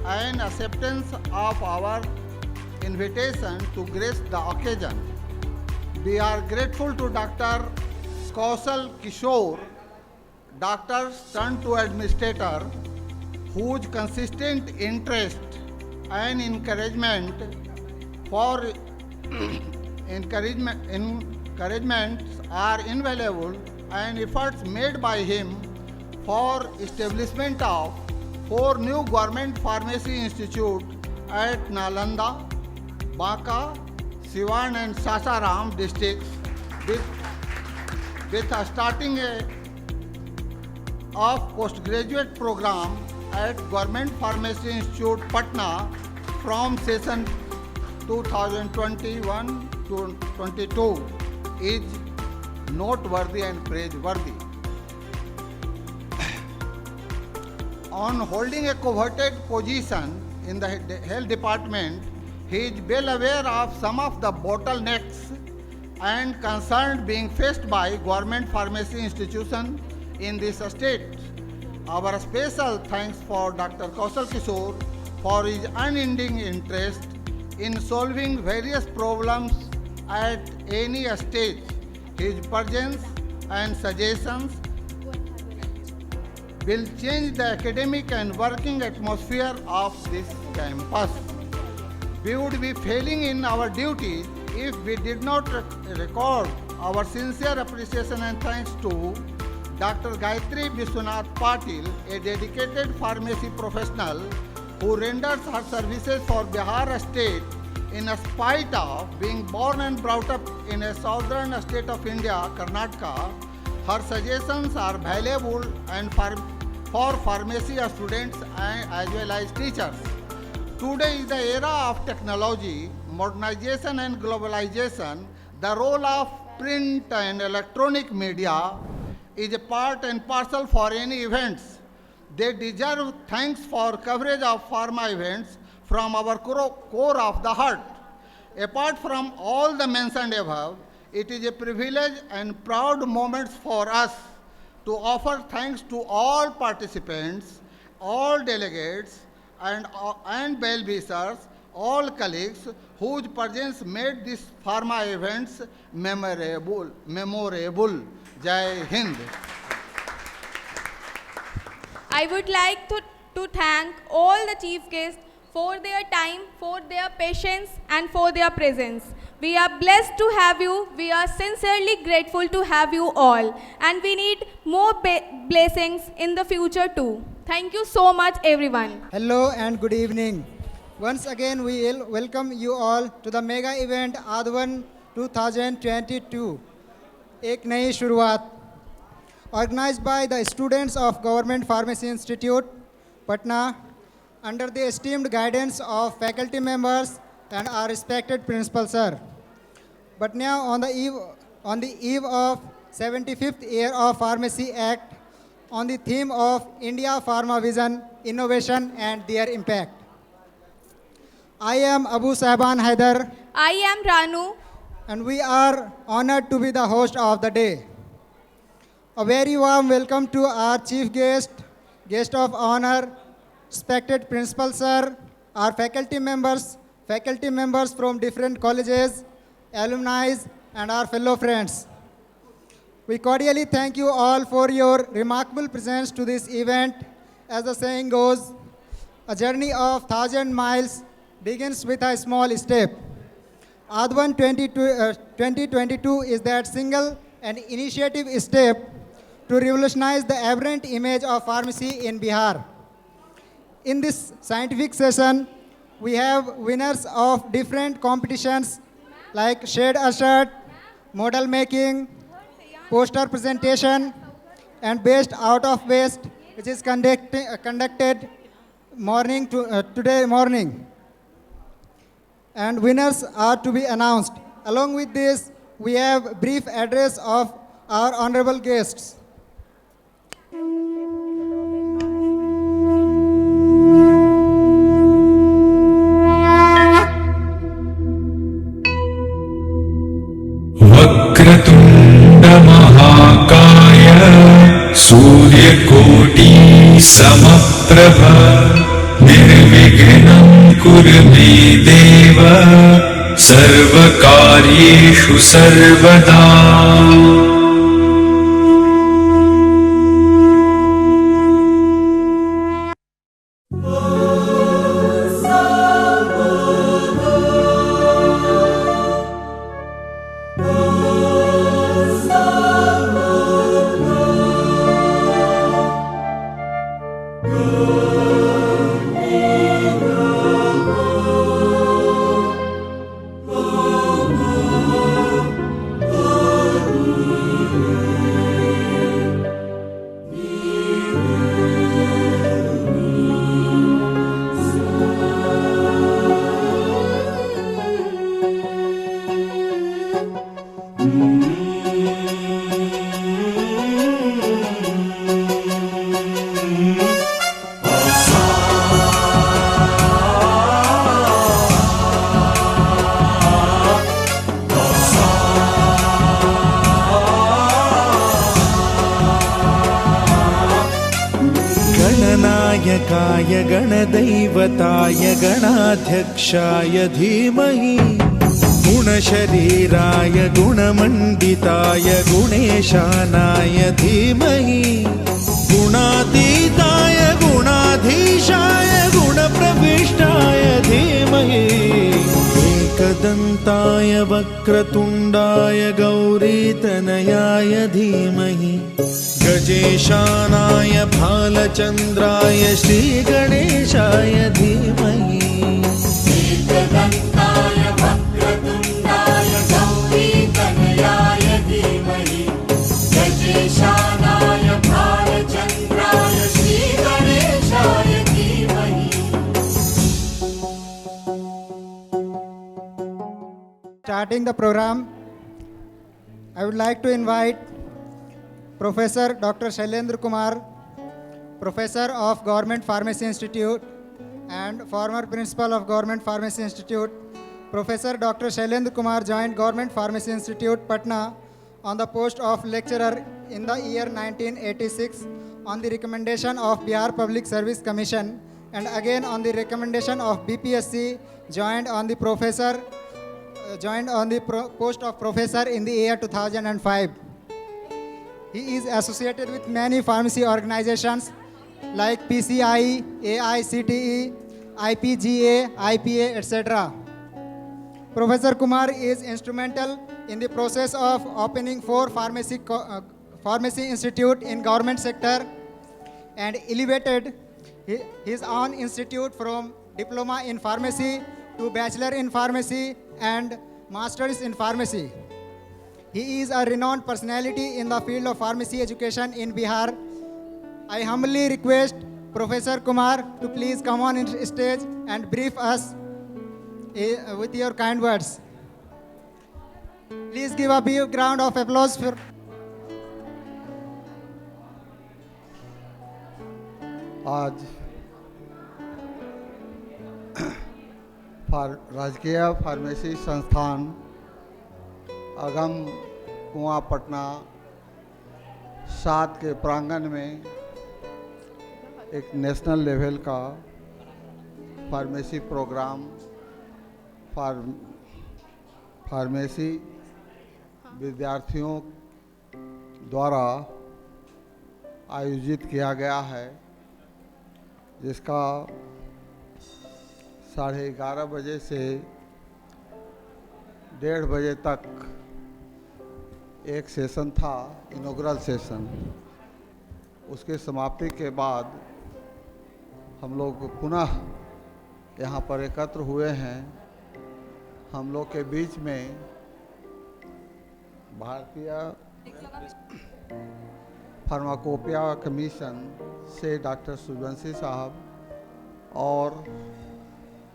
and acceptance of our invitation to grace the occasion. We are grateful to Dr. Kaushal Kishore, doctor turned to administrator, whose consistent interest and encouragement are invaluable, and efforts made by him for establishment of 4 new government pharmacy institutes at Nalanda, Banka, Siwan and Sasaram districts with a starting of postgraduate program at Government Pharmacy Institute, Patna from session 2021 to 22 is noteworthy and praiseworthy. On holding a coveted position in the health department, he is well aware of some of the bottlenecks and concerns being faced by government pharmacy institutions in this state. Our special thanks for Dr. Kaushal Kishore for his unending interest in solving various problems at any stage. His presence and suggestions will change the academic and working atmosphere of this campus. We would be failing in our duties if we did not record our sincere appreciation and thanks to Dr. Gayatri Vishwanath Patil, a dedicated pharmacy professional who renders her services for Bihar state in spite of being born and brought up in a southern state of India, Karnataka. Her suggestions are valuable and for pharmacy students and as well as teachers. Today is the era of technology, modernization and globalization. The role of print and electronic media is a part and parcel for any events. They deserve thanks for coverage of pharma events from our core of the heart. Apart from all the mentioned above, it is a privilege and proud moment for us to offer thanks to all participants, all delegates, and well-wishers, all colleagues whose presence made these pharma events memorable. Jai Hind. I would like to thank all the chief guests for their time, for their patience, and for their presence. We are blessed to have you. We are sincerely grateful to have you all. And we need more blessings in the future too. Thank you so much, everyone. Hello and good evening. Once again, we will welcome you all to the mega event Advan 2022, Ek Nayi Shuruaat, organized by the students of Government Pharmacy Institute, Patna, under the esteemed guidance of faculty members and our respected principal, sir. But now on the eve of 75th year of Pharmacy Act, on the theme of India Pharma Vision, Innovation and their Impact. I am Abu Sahiban Haider. I am Ranu. And we are honored to be the host of the day. A very warm welcome to our chief guest of honor, respected principal sir, our faculty members from different colleges, alumni, and our fellow friends. We cordially thank you all for your remarkable presence to this event. As the saying goes, a journey of 1,000 miles begins with a small step. Advan 2022 is that single and initiative step to revolutionize the aberrant image of pharmacy in Bihar. In this scientific session, we have winners of different competitions like shade assert, model making, poster presentation, and best out of waste which is conducted today morning. And winners are to be announced. Along with this, we have brief address of our honorable guests. वक्रतुण्ड महाकाय सूर्यकोटि समप्रभ निर्विघ्नं कुरु मे देव सर्वकार्येषु सर्वदा। गणनायकाय गणदैवताय गणाध्यक्षाय धीमहि गुणशरीराय गुणमण्डिताय गुणेशानाय धीमहि गुणातीताय गुणाधीशाय गुणप्रविष्टाय धीमहि एकदन्ताय वक्रतुण्डाय गौरीतनयाय धीमहि गजेशानाय भालचन्द्राय श्रीगणेशाय धीमहि एकदन्ताय वक्रतुण्डाय गौरीतनयाय धीमहि गजेशानाय भालचन्द्राय श्रीगणेशाय धीमहि। Starting the program, I would like to invite Professor Dr. Shailendra Kumar, Professor of Government Pharmacy Institute and former Principal of Government Pharmacy Institute. Professor Dr. Shailendra Kumar joined Government Pharmacy Institute, Patna on the post of lecturer in the year 1986 on the recommendation of Bihar Public Service Commission, and again on the recommendation of BPSC joined on the post of professor in the year 2005. He is associated with many pharmacy organizations like PCI, AICTE, IPGA, IPA, etc. Professor Kumar is instrumental in the process of opening 4 pharmacy institute in government sector and elevated his own institute from diploma in pharmacy to bachelor in pharmacy and masters in pharmacy. He is a renowned personality in the field of pharmacy education in Bihar. I humbly request Professor Kumar to please come on stage and brief us with your kind words. Please give a big round of applause for आज राजकीय pharmacy संस्थान अगम कुआं पटना 7 के प्रांगण में एक national level का pharmacy programme pharmacy विद्यार्थियों द्वारा आयोजित किया गया है, जिसका 11:30 बजे से 1:30 बजे तक एक सेशन था, इनॉग्रल सेशन। उसके समाप्ति के बाद हम लोग पुनः यहाँ पर एकत्र हुए हैं। हम लोग के बीच में भारतीय फार्माकोपिया कमीशन से डॉक्टर सूर्यवंशी साहब और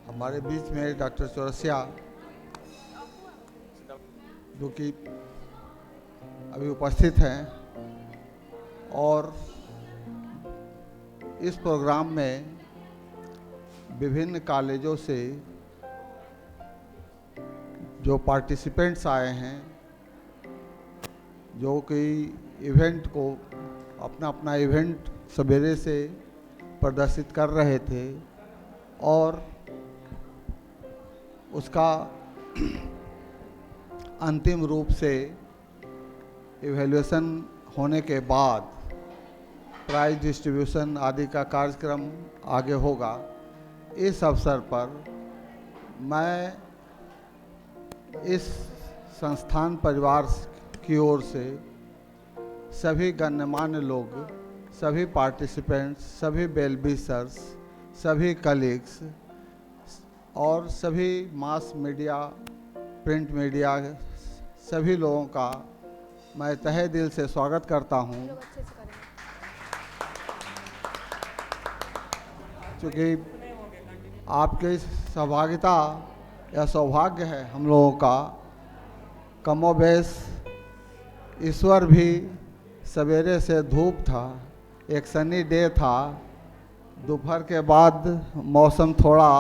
हमारे बीच में डॉक्टर चौरसिया जो कि अभी उपस्थित हैं, और इस प्रोग्राम में विभिन्न कॉलेजों से जो पार्टिसिपेंट्स आए हैं, जो कि इवेंट को अपना अपना इवेंट सवेरे से प्रदर्शित कर रहे थे, और उसका अंतिम रूप से इवैल्यूएशन होने के बाद प्राइज डिस्ट्रीब्यूशन आदि का कार्यक्रम आगे होगा। इस अवसर पर मैं इस संस्थान परिवार की ओर से सभी गण्यमान्य लोग, सभी पार्टिसिपेंट्स, सभी वेल विशर्स, सभी कलीग्स और सभी मास मीडिया, प्रिंट मीडिया, सभी लोगों का मैं तहे दिल से स्वागत करता हूं। क्योंकि आपकी सहभागिता या सौभाग्य है हम लोगों का, कमोबेश ईश्वर भी सवेरे से धूप था, एक सनी डे था, दोपहर के बाद मौसम थोड़ा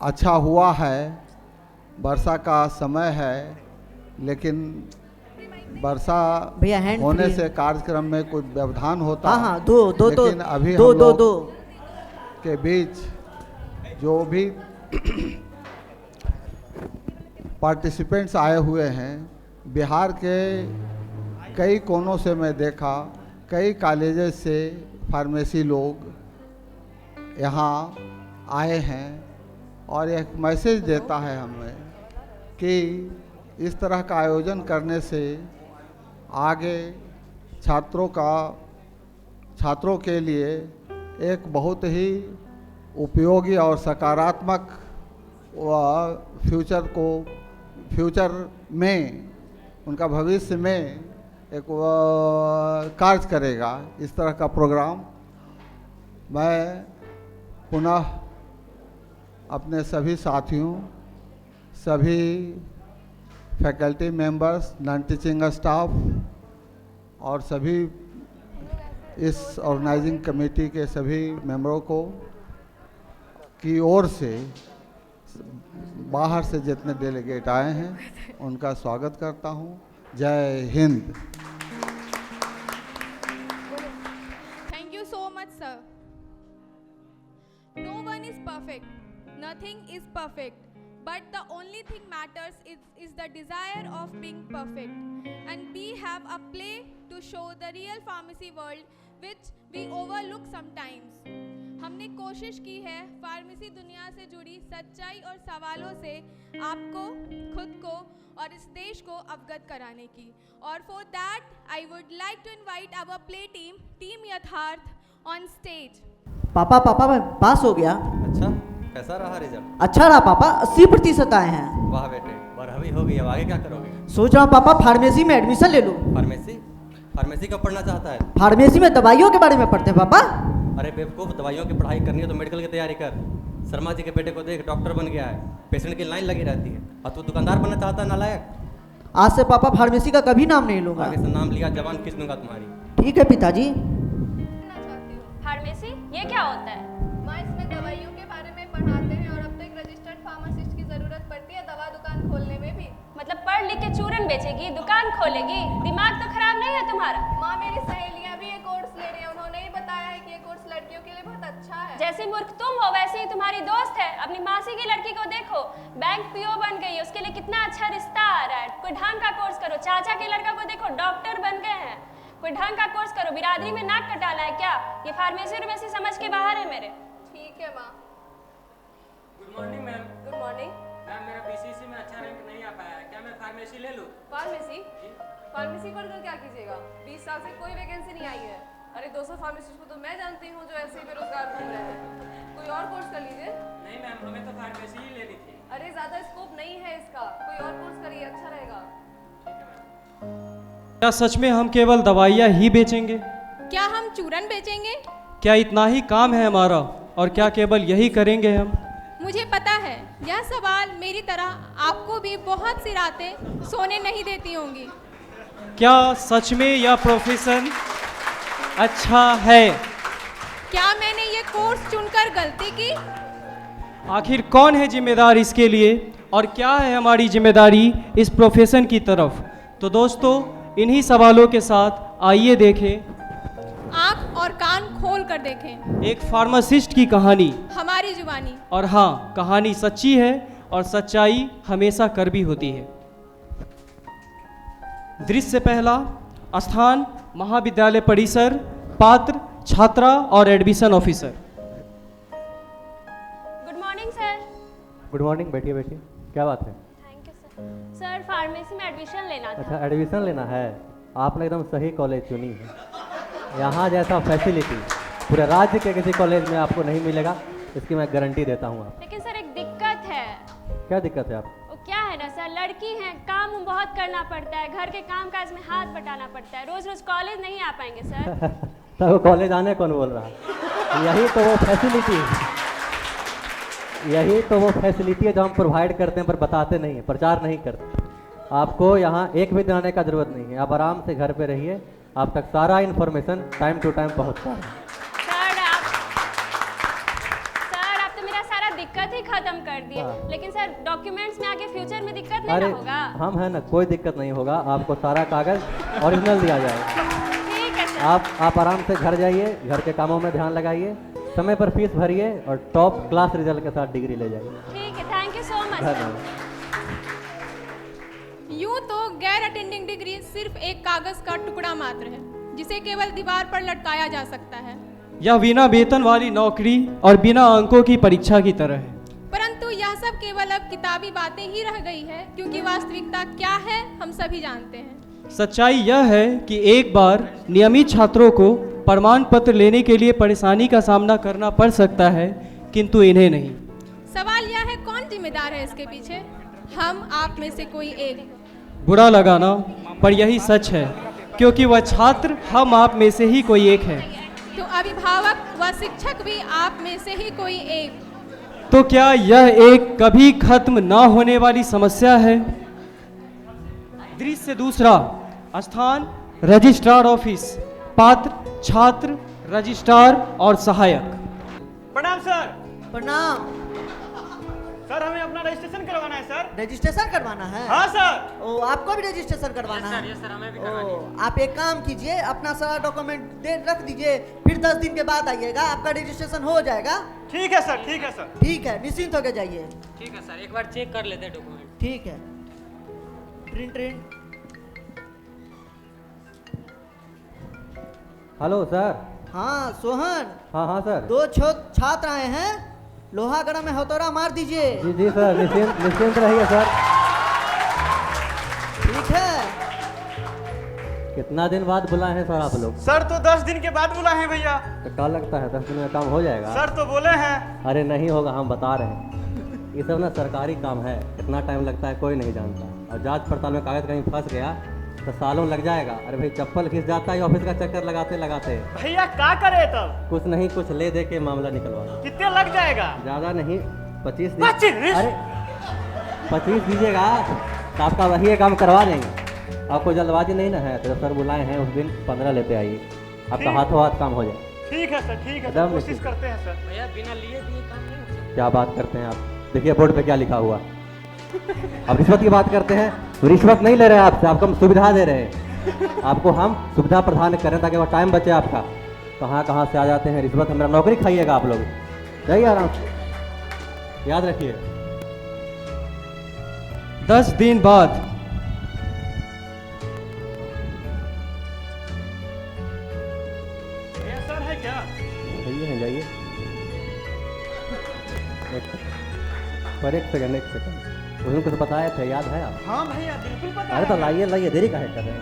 अच्छा हुआ है, वर्षा का समय है, लेकिन वर्षा होने से कार्यक्रम में कुछ व्यवधान होता है। हाँ, दो लेकिन अभी हम लोग के बीच जो भी पार्टिसिपेंट्स आए हुए हैं, बिहार के कई कोनों से मैं देखा, कई कॉलेजेस से फार्मेसी लोग यहाँ आए हैं, और एक मैसेज देता है हमें कि इस तरह का आयोजन करने से आगे छात्रों के लिए एक बहुत ही उपयोगी और सकारात्मक फ्यूचर में उनका भविष्य में एक कार्य करेगा। इस तरह का प्रोग्राम मैं पुनः अपने सभी साथियों, सभी faculty members, non teaching staff और सभी इस ऑर्गेनाइजिंग कमेटी के सभी मेंबरों को की ओर से, बाहर से जितने डेलीगेट आए हैं उनका स्वागत करता हूं। जय Hind. Thank you so much, sir. No one is perfect. Nothing is perfect. But the only thing matters is the desire of being perfect. And we have a play to show the real pharmacy world which we overlook sometimes. हमने कोशिश की है pharmacy दुनिया से जुड़ी सच्चाई और सवालों से आपको, खुद को और इस देश को अवगत कराने की। और for that, I would like to invite our play team, Team यथार्थ, on stage. पापा पास हो गया। अच्छा, कैसा रहा रिजल्ट? अच्छा रहा पापा, 80% आए हैं। वाह बेटे, बारहवीं हो गई, अब आगे क्या करोगे? सोच रहा हूँ पापा फार्मेसी में एडमिशन ले लूँ। फार्मेसी कब पढ़ना चाहता है? फार्मेसी में दवाइयों के बारे में पढ़ते हैं पापा। अरे बेवकूफ, दवाइयों की पढ़ाई करनी है तो मेडिकल की तैयारी कर। शर्मा जी के बेटे को देख, डॉक्टर बन गया है, पेशेंट की लाइन लगी रहती है, और तू दुकानदार बनना चाहता है नालायक। आज से पापा फार्मेसी का कभी नाम नहीं लूंगा। आगे से नाम लिया जवान खींच दूंगा तुम्हारी। ठीक है पिताजी। फार्मेसी ये क्या होता है? माँ, इसमें दवाइयों के बारे में पढ़ाते हैं, और अब तो एक रजिस्टर्ड फार्मासिस्ट की जरूरत पड़ती है दवा दुकान खोलने में भी। मतलब पढ़ लिख के चूरन बेचेगी, दुकान खोलेगी? दिमाग तो खराब नहीं है तुम्हारा? माँ, मेरी सहेलियाँ भी ये कोर्स ले रही हैं, उन्होंने ही बताया है कि ये कोर्स लड़कियों के लिए बहुत अच्छा है। जैसी मूर्ख तुम हो वैसी ही तुम्हारी दोस्त है। अपनी मासी की लड़की को देखो, बैंक पीओ बन गई है, उसके लिए कितना अच्छा रिश्ता आ रहा है। कोई ढंग का कोर्स करो। चाचा के लड़का को देखो, डॉक्टर बन गए हैं। कोई ढंग का कोर्स करो। बिरादरी में नाक कटाना है क्या? ये फार्मेसी समझ के बाहर है मेरे। ठीक है माँ। Good morning ma'am. Good morning ma'am, मेरा बीसीसी में अच्छा रैंक नहीं आ पाया है, क्या मैं फार्मेसी ले लूँ? फार्मेसी पढ़कर क्या कीजिएगा? 20 साल से कोई वैकेंसी नहीं आई है। अरे 200 फार्मासिस्ट को तो मैं जानती हूँ जो ऐसे ही बेरोजगार घूम रहे हैं। कोई और कोर्स कर लीजिए। नहीं मैम, हमें तो फार्मेसी ही लेनी थी। अरे ज़्यादा स्कोप नहीं है इसका, कोई और कोर्स करिए, अच्छा रहेगा। क्या सच में हम केवल दवाइयाँ ही बेचेंगे? क्या हम चूरन बेचेंगे? क्या इतना ही काम है हमारा और क्या केवल यही करेंगे हम? मुझे पता है यह सवाल मेरी तरह आपको भी बहुत सी रातें सोने नहीं देती होंगी। क्या सच में यह प्रोफेशन अच्छा है? क्या मैंने ये कोर्स चुनकर गलती की? आखिर कौन है जिम्मेदार इसके लिए और क्या है हमारी जिम्मेदारी इस प्रोफेशन की तरफ? तो दोस्तों इन्हीं सवालों के साथ आइए देखें, आँख और कान खोल कर देखें, एक फार्मासिस्ट की कहानी। हमारी जुबानी। और हाँ, कहानी सच्ची है और सच्चाई हमेशा कड़वी होती है। दृश्य पहला, स्थान महाविद्यालय परिसर, पात्र छात्रा और admission officer. Good morning sir. Good morning, बैठिए बैठिए। क्या बात है? Thank you sir. Sir pharmacy में एडमिशन लेना था। अच्छा, एडमिशन लेना है। आपने एकदम सही कॉलेज चुनी है। यहाँ जैसा फैसिलिटी पूरे राज्य के किसी कॉलेज में आपको नहीं मिलेगा, इसकी मैं गारंटी देता हूँ आप। लेकिन सर एक दिक्कत है। क्या दिक्कत है आप? वो क्या है ना सर, लड़की हैं, काम बहुत करना पड़ता है, घर के काम काज में हाथ बटाना पड़ता है, रोज रोज कॉलेज नहीं आ पाएंगे सर। तो कॉलेज आने कौन बोल रहा है? यही तो वो फैसिलिटी है, यही तो वो फैसिलिटी है जो हम प्रोवाइड करते हैं पर बताते नहीं हैं, प्रचार नहीं करते। आपको यहाँ एक भी दिन आने का जरूरत नहीं है, आप आराम से घर पे रहिए, आप तक सारा इन्फॉर्मेशन टाइम टू टाइम पहुँचता है। सर आप तो मेरा सारा दिक्कत ही खत्म कर दिए। हाँ। लेकिन सर डॉक्यूमेंट्स में आगे फ्यूचर में दिक्कत नहीं अरे ना होगा? हम है ना, कोई दिक्कत नहीं होगा, आपको सारा कागज ओरिजिनल दिया जाएगा। ठीक है सर। आप आराम से घर जाइए, घर के कामों में ध्यान लगाइए, समय पर फीस भरिए और टॉप क्लास रिजल्ट के साथ डिग्री ले जाइए। ठीक है, thank you so much sir. धन्यवाद। यूं तो गैर अटेंडिंग डिग्री सिर्फ एक कागज का टुकड़ा मात्र है जिसे केवल दीवार पर लटकाया जा सकता है। यह बिना वेतन वाली नौकरी और बिना अंकों की परीक्षा की तरह है। परंतु यह सब केवल अब किताबी बातें ही रह गई है, क्योंकि वास्तविकता क्या है हम सभी जानते हैं। सच्चाई यह है कि एक बार नियमित छात्रों को प्रमाण पत्र लेने के लिए परेशानी का सामना करना पड़ सकता है, किंतु इन्हें नहीं। सवाल यह है कौन जिम्मेदार है इसके पीछे? हम आप में से कोई एक। बुरा लगा ना, पर यही सच है, क्योंकि वह छात्र हम आप में से ही कोई एक है। तो अभिभावक व शिक्षक भी आप में से ही कोई एक। तो क्या यह एक कभी खत्म ना होने वाली समस्या है? दृश्य दूसरा, स्थान रजिस्ट्रार ऑफिस, पात्र छात्र, रजिस्ट्रार और सहायक। प्रणाम सर। प्रणाम सर, हमें अपना रजिस्ट्रेशन करवाना है सर। रजिस्ट्रेशन करवाना है? हाँ सर। ओ, आपको भी रजिस्ट्रेशन करवाना है? यस सर, हमें भी ओ, आप एक काम कीजिए, अपना सारा डॉक्यूमेंट दे रख दीजिए, फिर 10 दिन के बाद आइएगा, आपका रजिस्ट्रेशन हो जाएगा। ठीक है सर, ठीक है सर। ठीक है, निश्चिंत होकर जाइए। ठीक है सर, एक बार चेक कर लेते हैं डॉक्यूमेंट। ठीक है। ट्रिन हेलो सर। हाँ सोहन। हाँ हाँ सर। 2 छात्र आए हैं, लोहागढ़ा में हथौड़ा मार दीजिए। जी जी सर, निश्चिंत रहिए सर। ठीक है। कितना दिन बाद बुलाए हैं सर आप लोग? सर तो 10 दिन के बाद बुलाए हैं भैया। तो क्या लगता है 10 दिन में काम हो जाएगा? सर तो बोले हैं। अरे नहीं होगा, हम बता रहे हैं, ये सब ना सरकारी काम है, कितना टाइम लगता है कोई नहीं जानता, और जांच पड़ताल में कागज कहीं फंस गया तो सालों लग जाएगा। अरे भाई चप्पल खिंच जाता है ऑफिस का चक्कर लगाते लगाते। भैया क्या करे तब? कुछ नहीं, कुछ ले दे के मामला निकलवा। कितने लग जाएगा? ज्यादा नहीं, 25 दिन। 25? अरे 25 दीजिएगा तो आपका वही काम करवा देंगे। आपको जल्दबाजी नहीं ना है, तो सर बुलाए हैं उस दिन 15 लेते आइए, आपका हाथों हाथ काम हो जाए। ठीक है सर, ठीक है एकदम सर, कोशिश निश्चित। करते हैं सर। भैया बिना लिए दिए काम नहीं हो सकता। क्या बात करते हैं आप? देखिए बोर्ड पे क्या लिखा हुआ। अब रिश्वत की बात करते हैं, तो रिश्वत नहीं ले रहे हैं आपसे, आपको हम सुविधा दे रहे हैं। आपको हम सुविधा प्रदान करें ताकि वो टाइम बचे आपका। कहाँ कहाँ से आ जाते हैं रिश्वत, हमारा नौकरी खाइएगा आप लोग। जाइए आराम से, याद रखिए। 10 दिन बाद सर है क्या? जाइए हैं, जाइए। पर एक सेकंड उस दिन कुछ बताए थे, याद है आप? हाँ भैया बिल्कुल पता अरे तो है। लाइए लाइए, देरी काहे कर रहे हैं?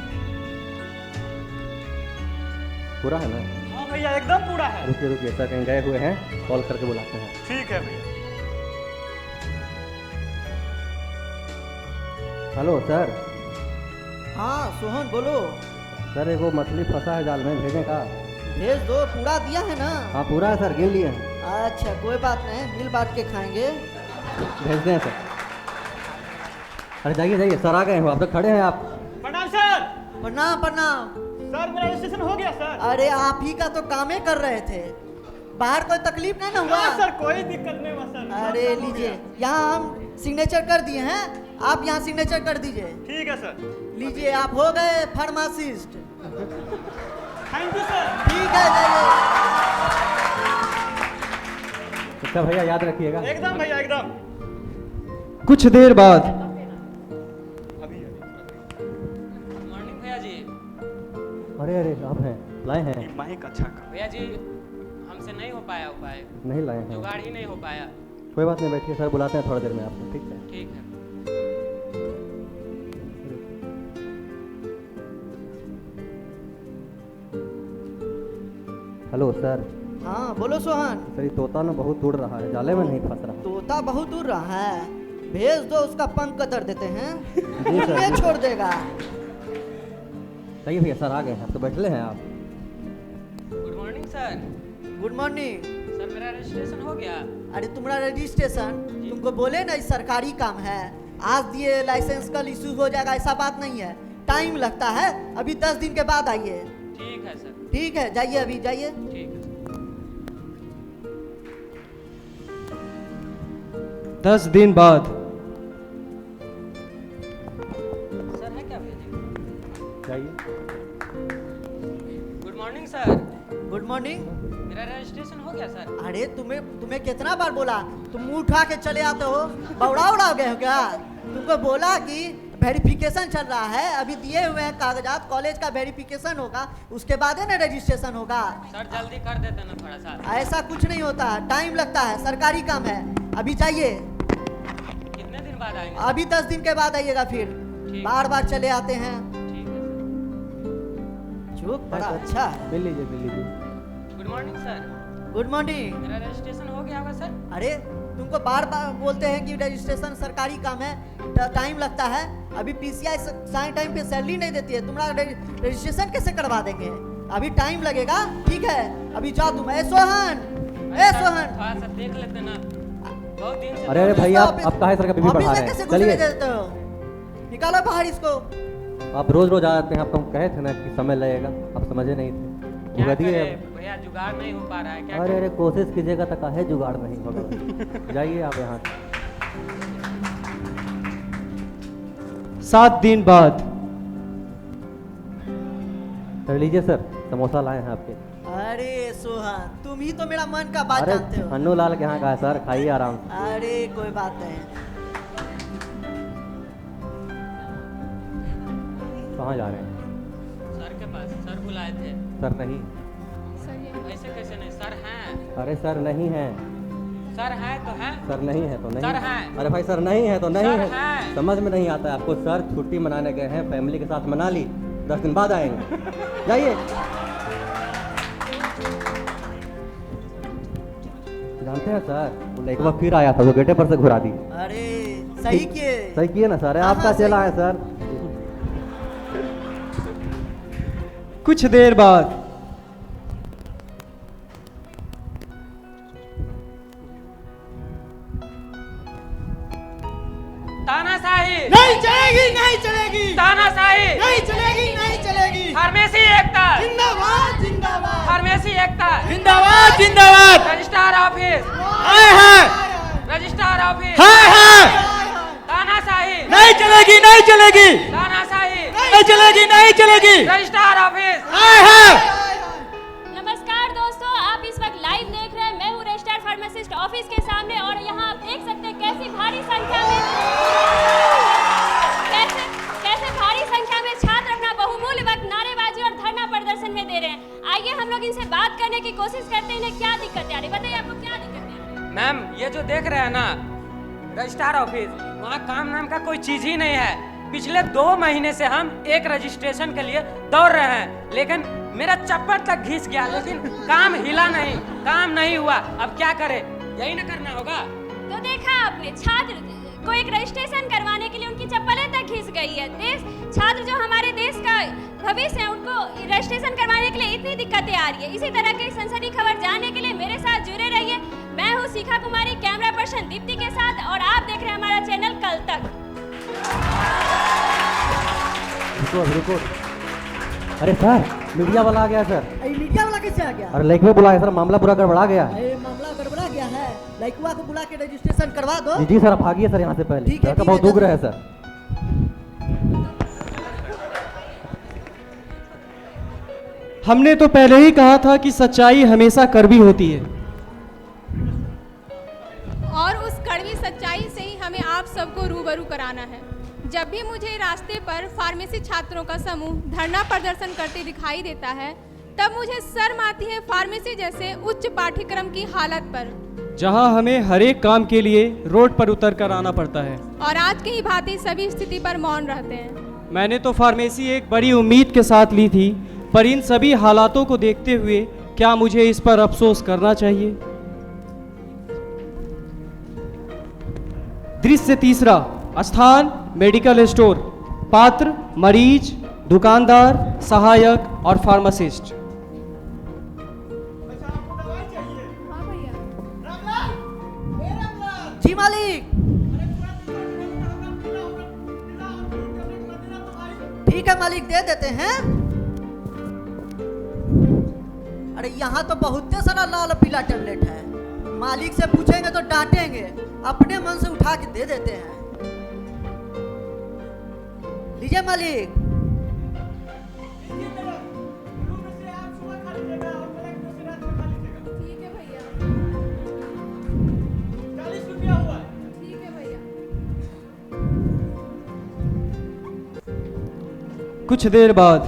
पूरा है ना? हाँ भैया एकदम पूरा है। रुकिए रुकिए, सर कहीं गए हुए हैं, कॉल करके बुलाते हैं। ठीक है भैया। Hello sir. हाँ सोहन बोलो। सर एक वो मछली फंसा है जाल में, भेजें का? भेज दो, पूरा दिया है ना? हाँ पूरा है सर, गिन लिए हैं। अच्छा कोई बात नहीं, मिल बांट के खाएंगे। भेज दें सर। अरे जाइए जाइए, सर आ गए हैं, आप तो खड़े हैं आप। प्रणाम सर। प्रणाम प्रणाम। सर मेरा रजिस्ट्रेशन हो गया सर। अरे आप ही का तो कामे कर रहे थे, बाहर कोई तकलीफ नहीं ना हुआ? सर कोई दिक्कत नहीं हुआ सर। अरे लीजिए, यहाँ हम सिग्नेचर कर दिए हैं, आप यहाँ सिग्नेचर कर दीजिए। ठीक है सर। लीजिए, आप हो गए फार्मासिस्ट। Thank you sir. ठीक है, जाइए। अच्छा भैया याद रखिएगा। एकदम भैया एकदम। कुछ देर बाद मॉर्निंग भैया जी। अरे अरे आप हैं, लाए हैं? माइक अच्छा कर। भैया जी हमसे नहीं हो पाया उपाय, नहीं लाए हैं। जुगाड़ ही नहीं हो पाया। कोई बात नहीं, बैठिए, सर बुलाते हैं थोड़ी देर में आपको। ठीक है ठीक है। Hello sir. हाँ बोलो सोहन। सर ये तोता ना बहुत उड़ रहा है, जाले में नहीं फंस रहा। तोता बहुत उड़ रहा है, भेज दो, उसका पंख कतर देते हैं। जी सर, ये जी। छोड़ देगा। सही भैया, सर आ गए हैं, अब तो बैठले हैं आप। Good morning sir. Good morning. Sir मेरा रजिस्ट्रेशन हो गया। अरे तुम्हारा रजिस्ट्रेशन, तुमको बोले ना सरकारी काम है, आज दिए लाइसेंस कल इशू हो जाएगा, ऐसा बात नहीं है, टाइम लगता है। अभी 10 दिन के बाद आइए। ठीक है सर। ठीक है, जाइए अभी जाइए। ठीक है। 10 दिन बाद सर है क्या भैया जी? जाइए। Good morning sir. Good morning. मेरा रजिस्ट्रेशन हो गया सर। अरे तुम्हें कितना बार बोला, तुम मुंह उठा के चले आते हो, बौड़ा उड़ा गए हो क्या? तुमको बोला कि वेरिफिकेशन चल रहा है, अभी दिए हुए हैं कागजात, कॉलेज का वेरिफिकेशन होगा, उसके बाद है ना रजिस्ट्रेशन होगा। सर जल्दी कर देते ना थोड़ा सा। ऐसा कुछ नहीं होता, टाइम लगता है, सरकारी काम है। अभी जाइए। कितने दिन बाद आएंगे? अभी 10 दिन के बाद आइएगा, फिर बार बार चले आते हैं। ठीक है सर। चुप, बड़ा अच्छा है। मिल लीजिए, मिल लीजिए। Good morning sir. Good morning. मेरा रजिस्ट्रेशन हो गया होगा सर? अरे तुमको बार बार बोलते हैं कि रजिस्ट्रेशन सरकारी काम है, टाइम लगता है। अभी पीसीआई साइन टाइम पे सैलरी नहीं देती है, तुम्हारा रजिस्ट्रेशन कैसे करवा देंगे? अभी टाइम लगेगा। ठीक है, अभी जाओ तुम। ए सोहन, ए सोहन, थोड़ा सा देख लेते ना, बहुत दिन से। अरे अरे भैया, आप काहे सर का बीबी बढ़ा रहे हैं? चलिए देते हो, निकालो बाहर इसको। आप रोज रोज आ जाते हैं, आपको हम कहे थे ना कि समय लगेगा, आप समझे नहीं थे। क्या भुगतिए करें भैया, जुगाड़ नहीं हो पा रहा है। क्या अरे अरे कोशिश कीजिएगा तो काहे जुगाड़ नहीं होगा। जाइए आप यहाँ। 7 दिन बाद सर लीजिए सर, समोसा लाए हैं आपके। अरे सोहन, तुम ही तो मेरा मन का बात अरे जानते हो। हन्नू लाल के यहाँ का है सर, खाइए आराम से। अरे कोई बात नहीं। कहाँ जा रहे हैं? सर के पास, सर बुलाए थे। सर नहीं। ऐसे कैसे नहीं? सर हैं। अरे सर नहीं है। सर है तो है। सर नहीं है तो नहीं। सर हैं। अरे भाई सर नहीं है तो नहीं सर है। हैं। समझ में नहीं आता है आपको। सर छुट्टी मनाने गए हैं, फैमिली के साथ मना ली, 10 दिन बाद आएंगे। जाइए। जानते हैं सर, एक बार फिर आया था, वो गेटे पर से घुरा दी। अरे सही किए। सही किए ना सर, आपका चला है सर। कुछ देर बाद तानाशाही नहीं चलेगी, नहीं चलेगी। तानाशाही नहीं चलेगी, नहीं चलेगी। फार्मेसी एकता जिंदाबाद, जिंदाबाद। फार्मेसी एकता जिंदाबाद, जिंदाबाद। रजिस्ट्रार ऑफिस आए हैं। रजिस्ट्रार ऑफिस है। तानाशाही नहीं चलेगी, नहीं चलेगी। तानाशाही नहीं चलेगी, नहीं चलेगी। रजिस्ट्रार ऑफिस आए हैं। नमस्कार दोस्तों, आप इस वक्त लाइव देख रहे हैं। मैं हूँ रजिस्ट्रार फार्मासिस्ट ऑफिस के सामने, और यहाँ आप देख सकते हैं कैसी भारी संख्या में छात्र अपना बहुमूल्य वक्त नारेबाजी और धरना प्रदर्शन में दे रहे हैं। आइए हम लोग इनसे बात करने की कोशिश करते हैं, इन्हें क्या दिक्कत आ रही है। बताइए आपको क्या दिक्कत है? मैम, ये जो देख रहे हैं ना रजिस्ट्रार ऑफिस, वहाँ काम नाम का कोई चीज ही नहीं है। पिछले 2 महीने से हम एक रजिस्ट्रेशन के लिए दौड़ रहे हैं, लेकिन मेरा चप्पल तक घिस गया, लेकिन काम हिला नहीं, काम नहीं हुआ। अब क्या करें, यही ना करना होगा। तो देखा आपने, छात्र को एक रजिस्ट्रेशन करवाने के लिए उनकी चप्पलें तक घिस गई है। छात्र जो हमारे देश का भविष्य है उनको रजिस्ट्रेशन करवाने के लिए इतनी दिक्कतें आ रही है। इसी तरह की सनसनी खबर जानने के लिए मेरे साथ जुड़े रहिए। मैं हूँ शिखा कुमारी, कैमरा पर्सन दीप्ति के साथ, और आप देख रहे हैं हमारा चैनल कल तक। रुको। अरे सर, मीडिया वाला आ गया सर। मीडिया वाला कैसे आ गया? अरे लड़के बुलाया सर, मामला पूरा गड़बड़ा गया। मामला गड़बड़ा गया है, लड़कुआ को बुला के रजिस्ट्रेशन करवा दो। जी सर, आप भागिए सर यहाँ से पहले। ठीक है, बहुत दुख रहा है सर। हमने तो पहले ही कहा था कि सच्चाई हमेशा कड़वी होती है, और उस कड़वी सच्चाई से ही हमें आप सबको रूबरू कराना है। जब भी मुझे रास्ते पर फार्मेसी छात्रों का समूह धरना प्रदर्शन करते दिखाई देता है, तब मुझे शर्म आती है फार्मेसी जैसे उच्च पाठ्यक्रम की हालत पर, जहां हमें हर एक काम के लिए रोड पर उतर कर आना पड़ता है, और आज की ही भांति सभी स्थिति पर मौन रहते हैं। मैंने तो फार्मेसी एक बड़ी उम्मीद के साथ ली थी, पर इन सभी हालातों को देखते हुए क्या मुझे इस पर अफसोस करना चाहिए? दृश्य तीसरा, स्थान मेडिकल स्टोर, पात्र मरीज, दुकानदार, सहायक और फार्मासिस्ट। जी मालिक। ठीक है मालिक, दे देते हैं। अरे यहाँ तो बहुत सारा लाल पीला टेबलेट है, मालिक से पूछेंगे तो डांटेंगे, अपने मन से उठा के दे देते हैं। लीजिए मालिक। कुछ देर बाद।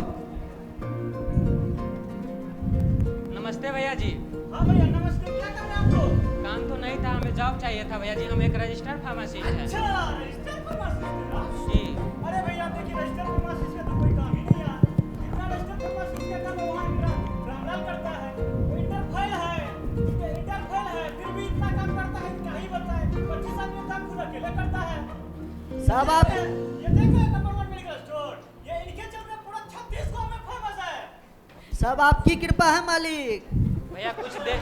नमस्ते भैया जी। हाँ भैया नमस्ते, क्या कर रहे हैं आप लोग? काम तो नहीं था, हमें जॉब चाहिए था भैया जी। हम एक रजिस्टर्ड फार्मासिस्ट हैं। अच्छा, रजिस्टर्ड फार्मासिस्ट जी। अरे भैया देखिए, रजिस्टर्ड फार्मासिस्ट का तो कोई काम ही नहीं है। जितना रजिस्टर्ड फार्मासिस्ट का काम है वहाँ इंटरफेल करता है, इंटरफेल है, फिर भी इतना काम करता है, क्या ही बताएं। 25 आदमी काम खुद अकेले करता है। सब आप ये देखो नंबर 1 मेडिकल स्टोर, ये इनके चलते पूरा 36 गांव में फेमस है। सब आपकी कृपा है मालिक। भैया कुछ देख,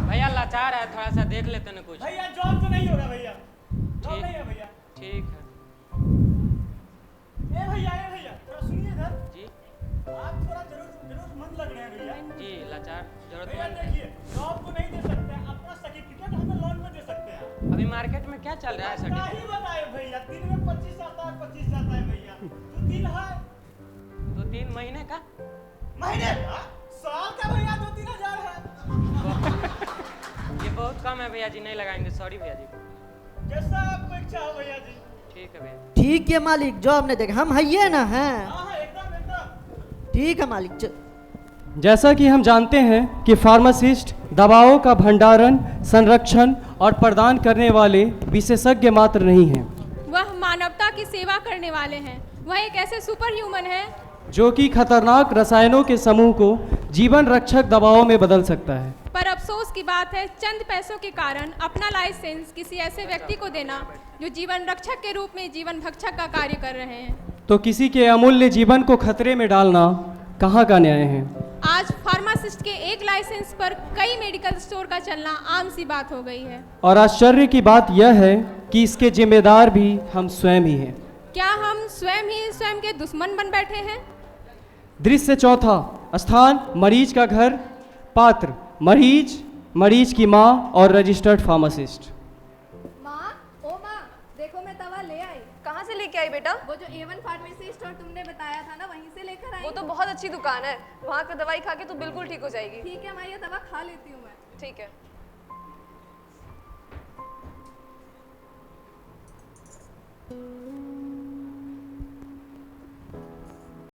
भैया लाचार है, थोड़ा सा देख लेते ना कुछ। भैया जॉब तो नहीं होगा भैया, जॉब नहीं है भैया। ठीक है। ए भैया थोड़ा सुनिए इधर जी। आप थोड़ा जरूरतमंद लग रहे हैं भैया। जी लाचार भैया जरूरतमंद। देखिए, जॉब तो नहीं दे सकते, अपना सर्टिफिकेट हमें लोन में दे सकते हैं। अभी मार्केट में क्या चल रहा है क्या सर्टिफिकेट? ही बताए भैया, दिन में 25 आता है, 25 जाता है भैया। 2-3 है, 2-3 महीने का, महीने का, साल का भैया 2-3 हजार है। ये बहुत कम है भैया जी, नहीं लगाएंगे, सॉरी भैया जी। जैसा आपको इच्छा हो भैया जी। ठीक है भैया। ठीक है मालिक, जॉब नहीं देगा, हम है ना हैं। हाँ एकदम। ठीक है मालिक। जैसा कि हम जानते हैं कि फार्मासिस्ट दवाओं का भंडारण, संरक्षण और प्रदान करने वाले विशेषज्ञ मात्र नहीं हैं, वह मानवता की सेवा करने वाले हैं। वह एक ऐसे सुपर ह्यूमन है जो कि खतरनाक रसायनों के समूह को जीवन रक्षक दवाओं में बदल सकता है। पर अफसोस की बात है, चंद पैसों के कारण अपना लाइसेंस किसी ऐसे व्यक्ति को देना जो जीवन रक्षक के रूप में जीवन भक्षक का कार्य कर रहे हैं, तो किसी के अमूल्य जीवन को खतरे में डालना कहाँ का न्याय है? आज फार्मासिस्ट के एक लाइसेंस पर कई मेडिकल स्टोर का चलना आम सी बात हो गई है। और आश्चर्य की बात यह है कि इसके जिम्मेदार भी हम स्वयं ही हैं। क्या हम स्वयं ही स्वयं के दुश्मन बन बैठे हैं? दृश्य चौथा, स्थान मरीज का घर, पात्र मरीज, मरीज की माँ और रजिस्टर्ड फार्मासिस्ट। माँ, ओ माँ, देखो मैं तवा ले आई। कहाँ से लेके आई बेटा? वो जो A1 फार्मेसी स्टोर तुमने बताया था ना, वहीं से लेकर आई। वो तो बहुत अच्छी दुकान है, वहाँ का दवाई खा के तू बिल्कुल ठीक हो जाएगी। ठीक है माँ, ये दवा खा लेती हूँ मैं। ठीक है।